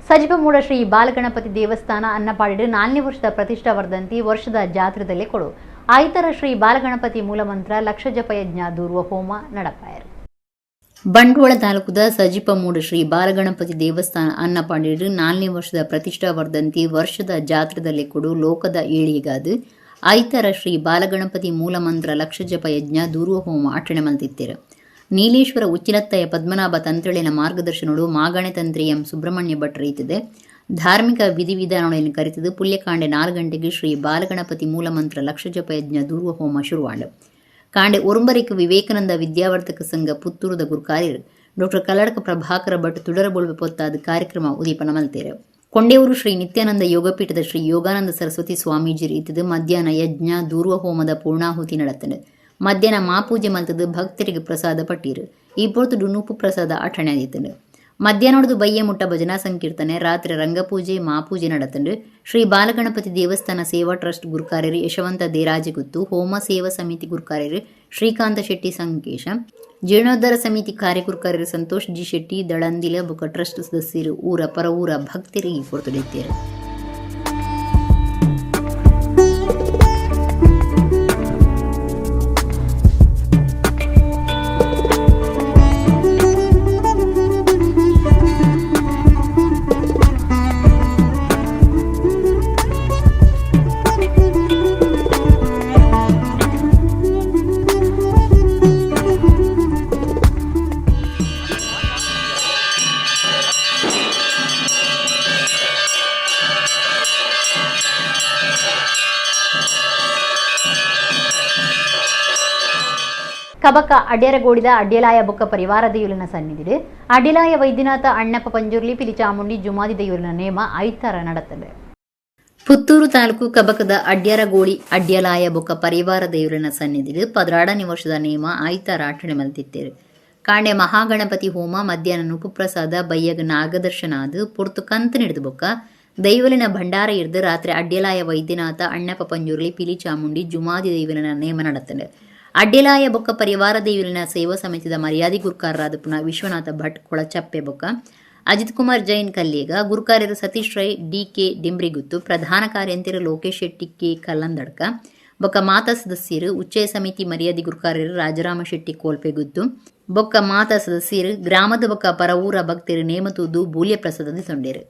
ಸಜಿಪಮೂಡ ಶ್ರೀ ಬಾಲಗಣಪತಿ ದೇವಸ್ಥಾನ ಅನ್ನಪಾಡಿಡು 4ನೇ ವರ್ಷದ ಪ್ರತಿಷ್ಠಾ ವರ್ಧಂತಿ ವರ್ಷದ ಜಾತ್ರೆದಲ್ಲಿ ಕೊಡು ಐತರ ಶ್ರೀ ಬಾಲಗಣಪತಿ ಮೂಲಮಂತ್ರ ಲಕ್ಷ ಜಪ ಯಜ್ಞ ದೂರುವ ಹೋಮ ನಡಪಾಯರು. ಬಂಟ್ವಾಳ ತಾಲೂಕದ ಸಜಿಪಮೂಡ ಶ್ರೀ ಬಾಲಗಣಪತಿ ದೇವಸ್ಥಾನ ಅನ್ನಪಾಡಿಡು 4ನೇ ವರ್ಷದ ಪ್ರತಿಷ್ಠಾ ವರ್ಧಂತಿ ವರ್ಷದ ಜಾತ್ರೆದಲ್ಲಿ ಕೊಡು ಲೋಕದ ಏಳಿಗೆಗಾದು ಐತರ ಶ್ರೀ ಬಾಲಗಣಪತಿ ಮೂಲಮಂತ್ರ ಲಕ್ಷ ಜಪ ಯಜ್ಞ ದೂರುವ ಹೋಮ ಆಚರಣೆ ಮಲ್ತಿತ್ತೇರು. ನೀಲೇಶ್ವರ ಉಚ್ಚಿಲತ್ತಯ್ಯ ಪದ್ಮನಾಭ ತಂತ್ರಿಳಿನ ಮಾರ್ಗದರ್ಶನಗಳು ಮಾಗಣೆ ತಂತ್ರಿ ಎಂ ಸುಬ್ರಹ್ಮಣ್ಯ ಭಟ್ ರೀತಿದೆ ಧಾರ್ಮಿಕ ವಿಧಿವಿಧಾನಗಳನ್ನು ಕರೆತದು ಪುಲ್ಯಕಾಂಡೆ 4 ಗಂಟೆಗೆ ಶ್ರೀ ಬಾಲಗಣಪತಿ ಮೂಲಮಂತ್ರ ಲಕ್ಷ ಜಪ ಯಜ್ಞ ದೂರುವ ಹೋಮ ಶುರುವಾಂಡು. ಕಾಂಡೆ ಒರಂಬರಿಕ ವಿವೇಕಾನಂದ ವಿದ್ಯಾವರ್ಧಕ ಸಂಘ ಪುತ್ತೂರದ ಗುರುಕಾರ್ಯರು ಡಾಕ್ಟರ್ ಕಲ್ಲಡ್ಕ ಪ್ರಭಾಕರ ಭಟ್ ತುಡರಬೊಳ್ವೆ ಪೊತ್ತಾದ ಕಾರ್ಯಕ್ರಮ ಉದೀಪನ ಮಲ್ತೇರು. ಕೊಂಡೆಯೂರು ಶ್ರೀ ನಿತ್ಯಾನಂದ ಯೋಗಪೀಠದ ಶ್ರೀ ಯೋಗಾನಂದ ಸರಸ್ವತಿ ಸ್ವಾಮೀಜಿ ರೀತಿದು ಮಧ್ಯಾಹ್ನ ಯಜ್ಞ ದೂರುವ ಹೋಮದ ಪೂರ್ಣಾಹುತಿ ನಡೆತದೆ. ಮಧ್ಯಾಹ್ನ ಮಾಪೂಜೆ ಮಲ್ತದು ಭಕ್ತರಿಗೆ ಪ್ರಸಾದ ಪಟ್ಟೀರು. ಈ ಪೊರ್ತುಡು ನೂಪು ಪ್ರಸಾದ ಆಟಣೆ ಆದಿತ್ತಂಡು. ಮಧ್ಯಾಹ್ನೋಡದು ಬಯ್ಯ ಮುಟ್ಟ ಭಜನಾ ಸಂಕೀರ್ತನೆ ರಾತ್ರಿ ರಂಗಪೂಜೆ ಮಾಪೂಜೆ ನಡೆತಂಡು. ಶ್ರೀ ಬಾಲಗಣಪತಿ ದೇವಸ್ಥಾನ ಸೇವಾ ಟ್ರಸ್ಟ್ ಗುರುಕಾರ್ಯರು ಯಶವಂತ ದೇರಾಜಗುತ್ತು, ಹೋಮ ಸೇವಾ ಸಮಿತಿ ಗುರುಕಾರ್ಯರು ಶ್ರೀಕಾಂತ ಶೆಟ್ಟಿ ಸಂಕೇಶ, ಜೀರ್ಣೋದ್ಧಾರ ಸಮಿತಿ ಕಾರ್ಯಗುರುಕಾರ್ಯರು ಸಂತೋಷ್ ಜಿ ಶೆಟ್ಟಿ ದಳಂದಿಲ ಬುಕ ಟ್ರಸ್ಟ್ ಸದಸ್ಯರು ಊರ ಪರ ಊರ ಭಕ್ತರಿಗೆ ಕೊಡ್ತೊಡಿದ್ದಾರೆ. ಕಬಕ ಅಡ್ಯರಗೋಡಿದ ಅಡ್ಯಲಾಯ ಬೊಕ್ಕ ಪರಿವಾರ ದೇಯುಲಿನ ಸನ್ನಿಧಿಡು ಅಡ್ಯಲಾಯ ವೈದ್ಯನಾಥ ಅಣ್ಣಪ್ಪ ಪಂಜುರ್ಲಿ ಪಿಲಿಚಾಮುಂಡಿ ಜುಮಾದಿ ದೇಯುಲಿನ ನೇಮ ಐತರ ನಡೆತದೆ. ಪುತ್ತೂರು ತಾಲೂಕು ಕಬಕದ ಅಡ್ಯರಗೋಳಿ ಅಡ್ಯಲಾಯ ಬೊಕ್ಕ ಪರಿವಾರ ದೇಯುಲಿನ ಸನ್ನಿಧಿಡು 14ನೇ ವರ್ಷದ ನೇಮ ಐತರ ಆಚರಣೆ ಮಲ್ತಿತ್ತೇರು. ಕಾಂಡೆ ಮಹಾಗಣಪತಿ ಹೋಮ ಮಧ್ಯಾಹ್ನ ಉಪಪ್ರಸಾದ ಬಯ್ಯಗ ನಾಗದರ್ಶನಾದು ಪೊರ್ತು ಕಂತು ನಡೆದು ಬೊಕ್ಕ ದೈವಲಿನ ಭಂಡಾರ ಇರ್ದು ರಾತ್ರಿ ಅಡ್ಯಲಾಯ ವೈದ್ಯನಾಥ ಅಣ್ಣಪ್ಪ ಪಂಜುರ್ಲಿ ಪಿಲಿಚಾಮುಂಡಿ ಜುಮಾದಿ ದೇಯುಲಿನ ನೇಮ ನಡೆತದೆ. ಅಡ್ಯಲಾಯ ಬೊಕ್ಕ ಪರಿವಾರ ದೇಯುಲಿನ ಸೇವಾ ಸಮಿತಿದ ಮರ್ಯಾದಿ ಗುರುಕಾರರಾದ ಪುನಃ ವಿಶ್ವನಾಥ ಭಟ್ ಕೊಳಚಪ್ಪೆ ಬೊಕ್ಕ ಅಜಿತ್ ಕುಮಾರ್ ಜೈನ್ ಕಲ್ಲೇಗ ಗುರುಕಾರ್ಯರು ಸತೀಶ್ ರೈ ಡಿ.ಕೆ. ಡಿಂಬ್ರಿಗುತ್ತು ಪ್ರಧಾನ ಕಾರ್ಯಂತಿರು ಲೋಕೇಶ್ ಶೆಟ್ಟಿ ಕೆ. ಕಲ್ಲಂದಡ್ಕ ಬೊಕ್ಕ ಮಾತಾ ಸದಸ್ಯರು ಉಚ್ಚಯ ಸಮಿತಿ ಮರ್ಯಾದಿ ಗುರುಕಾರ್ಯರು ರಾಜರಾಮ ಶೆಟ್ಟಿ ಕೋಲ್ಪೆಗುತ್ತು ಬೊಕ್ಕ ಮಾತಾ ಸದಸ್ಯರು ಗ್ರಾಮದ ಬೊಕ್ಕ ಪರ ಊರ ಭಕ್ತರು ನೇಮತೂದು ಬೂಲ್ಯ ಪ್ರಸಾದದ ತೊಂಡೇರು.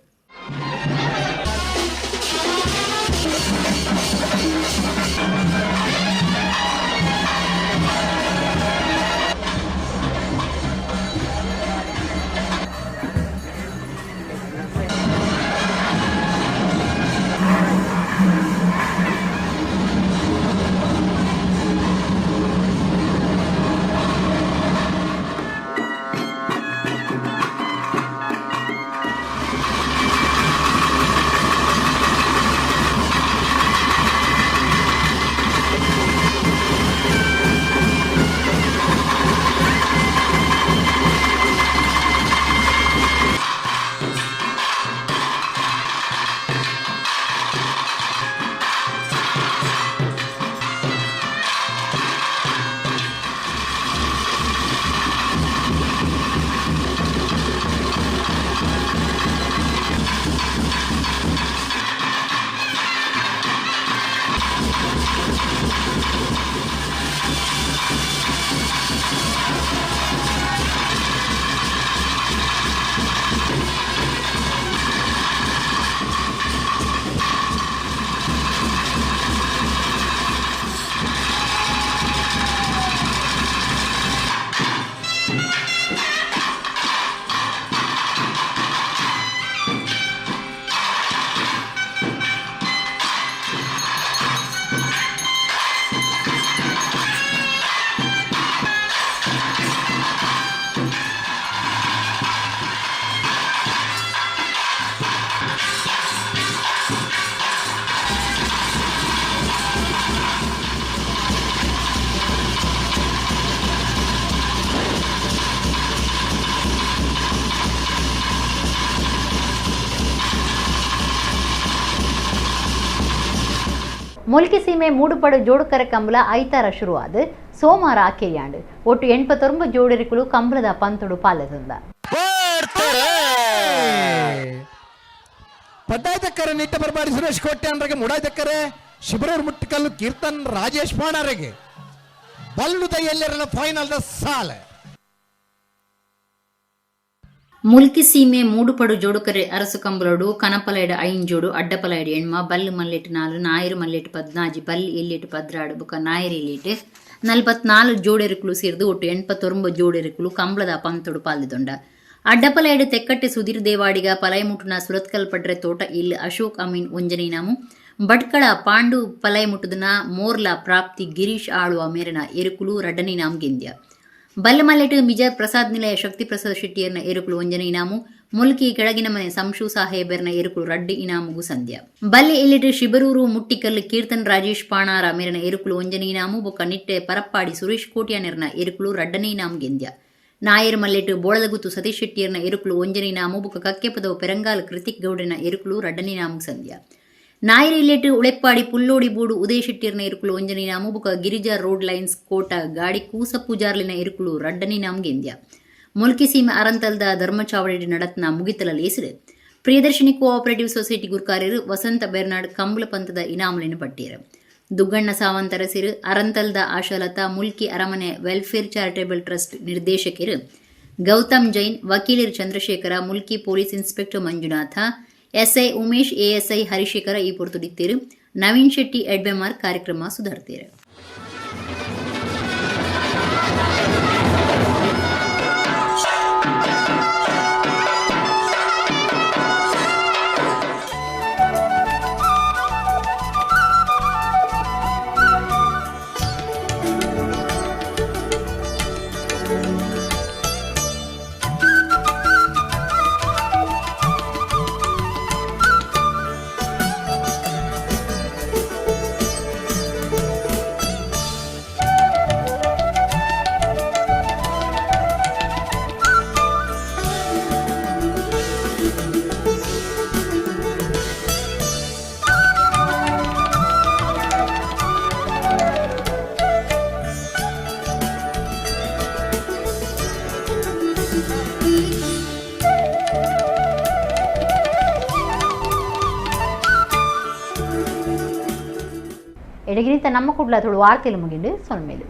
ಮುಲ್ಕಿ ಸೀಮೆ ಮೂಡುಪಡು ಜೋಡುಕರ ಕಂಬಳ ಐತಾರ ಶುರುವಾದ ಸೋಮವಾರ ಆಕೆರಿಯಾಂಡು ಒಟ್ಟು 89 ಜೋಡರಿಕುಲು ಕಂಬಳದ ಪಂತುಡು ಪಾಲೆತಂದ. ಪಡ್ಡಾಯ್ತಕ್ಕರೆ ನಿಟ್ಟ ಬರ್ಬಾರಿ ಸುರೇಶ್ ಕೋಟೆ ಅಂದ್ರಾಗೆ ಮುಡಾಯ್ತಕ್ಕರೆ ಶಿಬಿರೂರ್ ಮುಟ್ಟಿಕಲ್ಲು ಕೀರ್ತನ್ ರಾಜೇಶ್ ಪಾಣಾರೆಗೆ ಬಲ್ಲುದ ಎಲ್ಲರನ್ನ ಫೈನಲ್ ದ ಸಾಲೆ ಮುಲ್ಕಿ ಸೀಮೆ ಮೂಡುಪಡು ಜೋಡುಕರೆ ಅರಸು ಕಂಬಲೋಡು ಕನಪಲೈಡ್ ಐಂಜೋಡು ಅಡ್ಡಪಲೈಡ್ ಎಣ್ಮ ಬಲ್ಲು ಮಲ್ಲೆಟ್ 4 ನಾಯಿರು ಮಲ್ಲೆಟ್ 14 ಬಲ್ಲು ಎಲ್ಲಿಟ್ 16 ಬುಕ್ಕ ನಾಯಿರು ಎಲ್ಲಿಟ್ 44 ಜೋಡೆರುಕುಲು ಸೇರಿದು ಒಟ್ಟು 89 ಜೋಡೆರುಕುಲು ಕಂಬಳದ ಪಂತೊಡು ಪಾಲ್ದಿದೊಂಡ ಅಡ್ಡಪಲೈಡ್ ತೆಕ್ಕಟ್ಟೆ ಸುಧೀರ್ ದೇವಾಡಿಗ ಪಲೈಮುಟ್ಟುನ ಸುರತ್ಕಲ್ ಪಡ್ರೆ ತೋಟ ಇಲ್ಲಿ ಅಶೋಕ್ ಅಮೀನ್ ಒಂಜನೇನಾಮು ಭಟ್ಕಳ ಪಾಂಡು ಪಲೈಮುಟ್ಟುದನ ಮೋರ್ಲಾ ಪ್ರಾಪ್ತಿ ಗಿರೀಶ್ ಆಳುವ ಮೇರನ ಎರುಕುಲು ರಡ್ಡನೇನಾಮ್ ಗೆಂದ್ಯ ಬಲ್ಲಮಲ್ಲೆಟ್ ಮಿಜರ್ ಪ್ರಸಾದ್ ನಿಲಯ ಶಕ್ತಿ ಪ್ರಸಾದ್ ಶೆಟ್ಟಿಯರ್ನ ಎರುಕುಲು ಒಂಜನೆ ಇನಾಮು ಮುಲ್ಕಿ ಕೆಳಗಿನ ಮನೆ ಸಂಶು ಸಾಹೇಬರ್ನ ಎರುಕುಲು ರಡ್ಡಿ ಇನಾಮುಗು ಸಂಧ್ಯ ಬಲ್ಲೆ ಎಲ್ಲಿಟ್ ಶಿಬರೂರು ಮುಟ್ಟಿಕಲ್ಲು ಕೀರ್ತನ್ ರಾಜೇಶ್ ಪಾಣಾರ ಮೇರನ ಎರುಕುಲು ಒಂಜನೆ ಇನಾಮು ಬೊಕ್ಕ ನಿಟ್ಟೆ ಪರಪ್ಪಾಡಿ ಸುರೇಶ್ ಕೋಟ್ಯಾನೆರ್ನ ಎರುಕುಲು ರಡ್ಡನೇ ಇನಾಮು ಗೆಂದ್ಯ ನಾಯರ್ ಮಲ್ಲೆಟ್ ಬೋಳದಗುತ್ತು ಸತೀಶ್ ಶೆಟ್ಟಿಯರ್ನ ಎರುಕುಲು ಒಂಜನೆ ಇನಾಮು ಬೊಕ್ಕ ಕಕ್ಕೆಪದವು ಪೆರಂಗಾಲ್ ಕೃತಿಕ್ ಗೌಡನ ಎರುಕುಲು ರಡ್ಡನೇ ಇನಾಮು ಸಂಧ್ಯ ನಾಯರ್ ಇಲ್ಲೆಟ್ ಉಳೆಪ್ಪಾಡಿ ಪುಲ್ಲೋಡಿ ಬೂಡು ಉದಯ ಶೆಟ್ಟಿಯರ್ನ ಇರುಕುಲು ಒಂಜನೆ ನಾಮು ಬುಕ ಗಿರಿಜಾ ರೋಡ್ ಲೈನ್ಸ್ ಕೋಟ ಗಾಡಿ ಕೂಸ ಪೂಜಾರ್ಲಿನ ಇರುಕುಲು ರಡ್ಡನೇ ನಾಮ್ ಗೆಂದ್ಯ ಮುಲ್ಕಿ ಸೀಮೆ ಅರಂತಲ್ದ ಧರ್ಮಚಾವಡಿ ನಡತ್ನ ಮುಗಿತಲಲ್ಲಿ ಹೆಸರು ಪ್ರಿಯದರ್ಶಿನಿ ಕೋಆಪರೇಟಿವ್ ಸೊಸೈಟಿ ಗುರ್ಕಾರ್ಯರು ವಸಂತ ಬೆರ್ನಾಡ್ ಕಂಬಳ ಪಂಥದ ಇನಾಮಲಿನ ಪಟ್ಟಿಯರು ದುಗ್ಗಣ್ಣ ಸಾವಂತರ ಸಿರು ಅರಂತಲ್ದ ಆಶಾಲತಾ ಮುಲ್ಕಿ ಅರಮನೆ ವೆಲ್ಫೇರ್ ಚಾರಿಟೇಬಲ್ ಟ್ರಸ್ಟ್ ನಿರ್ದೇಶಕರು ಗೌತಮ್ ಜೈನ್ ವಕೀಲರು Chandrashekhara Mulki police inspector Manjunatha SI Umesh ASI Harishekhara ಈ ಪೊರ್ತುಡಿತ್ತೇರು ನವೀನ್ ಶೆಟ್ಟಿ ಎಡ್ಬೆಮಾರ್ ಕಾರ್ಯಕ್ರಮ ಸುಧಾರ್ತೀರು ಎಡಗಿನಿಂದ ನಮ್ಮ ಕುಡ್ಲ ತುಳು ವಾರ್ತೆಲು ಮುಗಿಂಡು ಸೊಲ್ಮೇಲು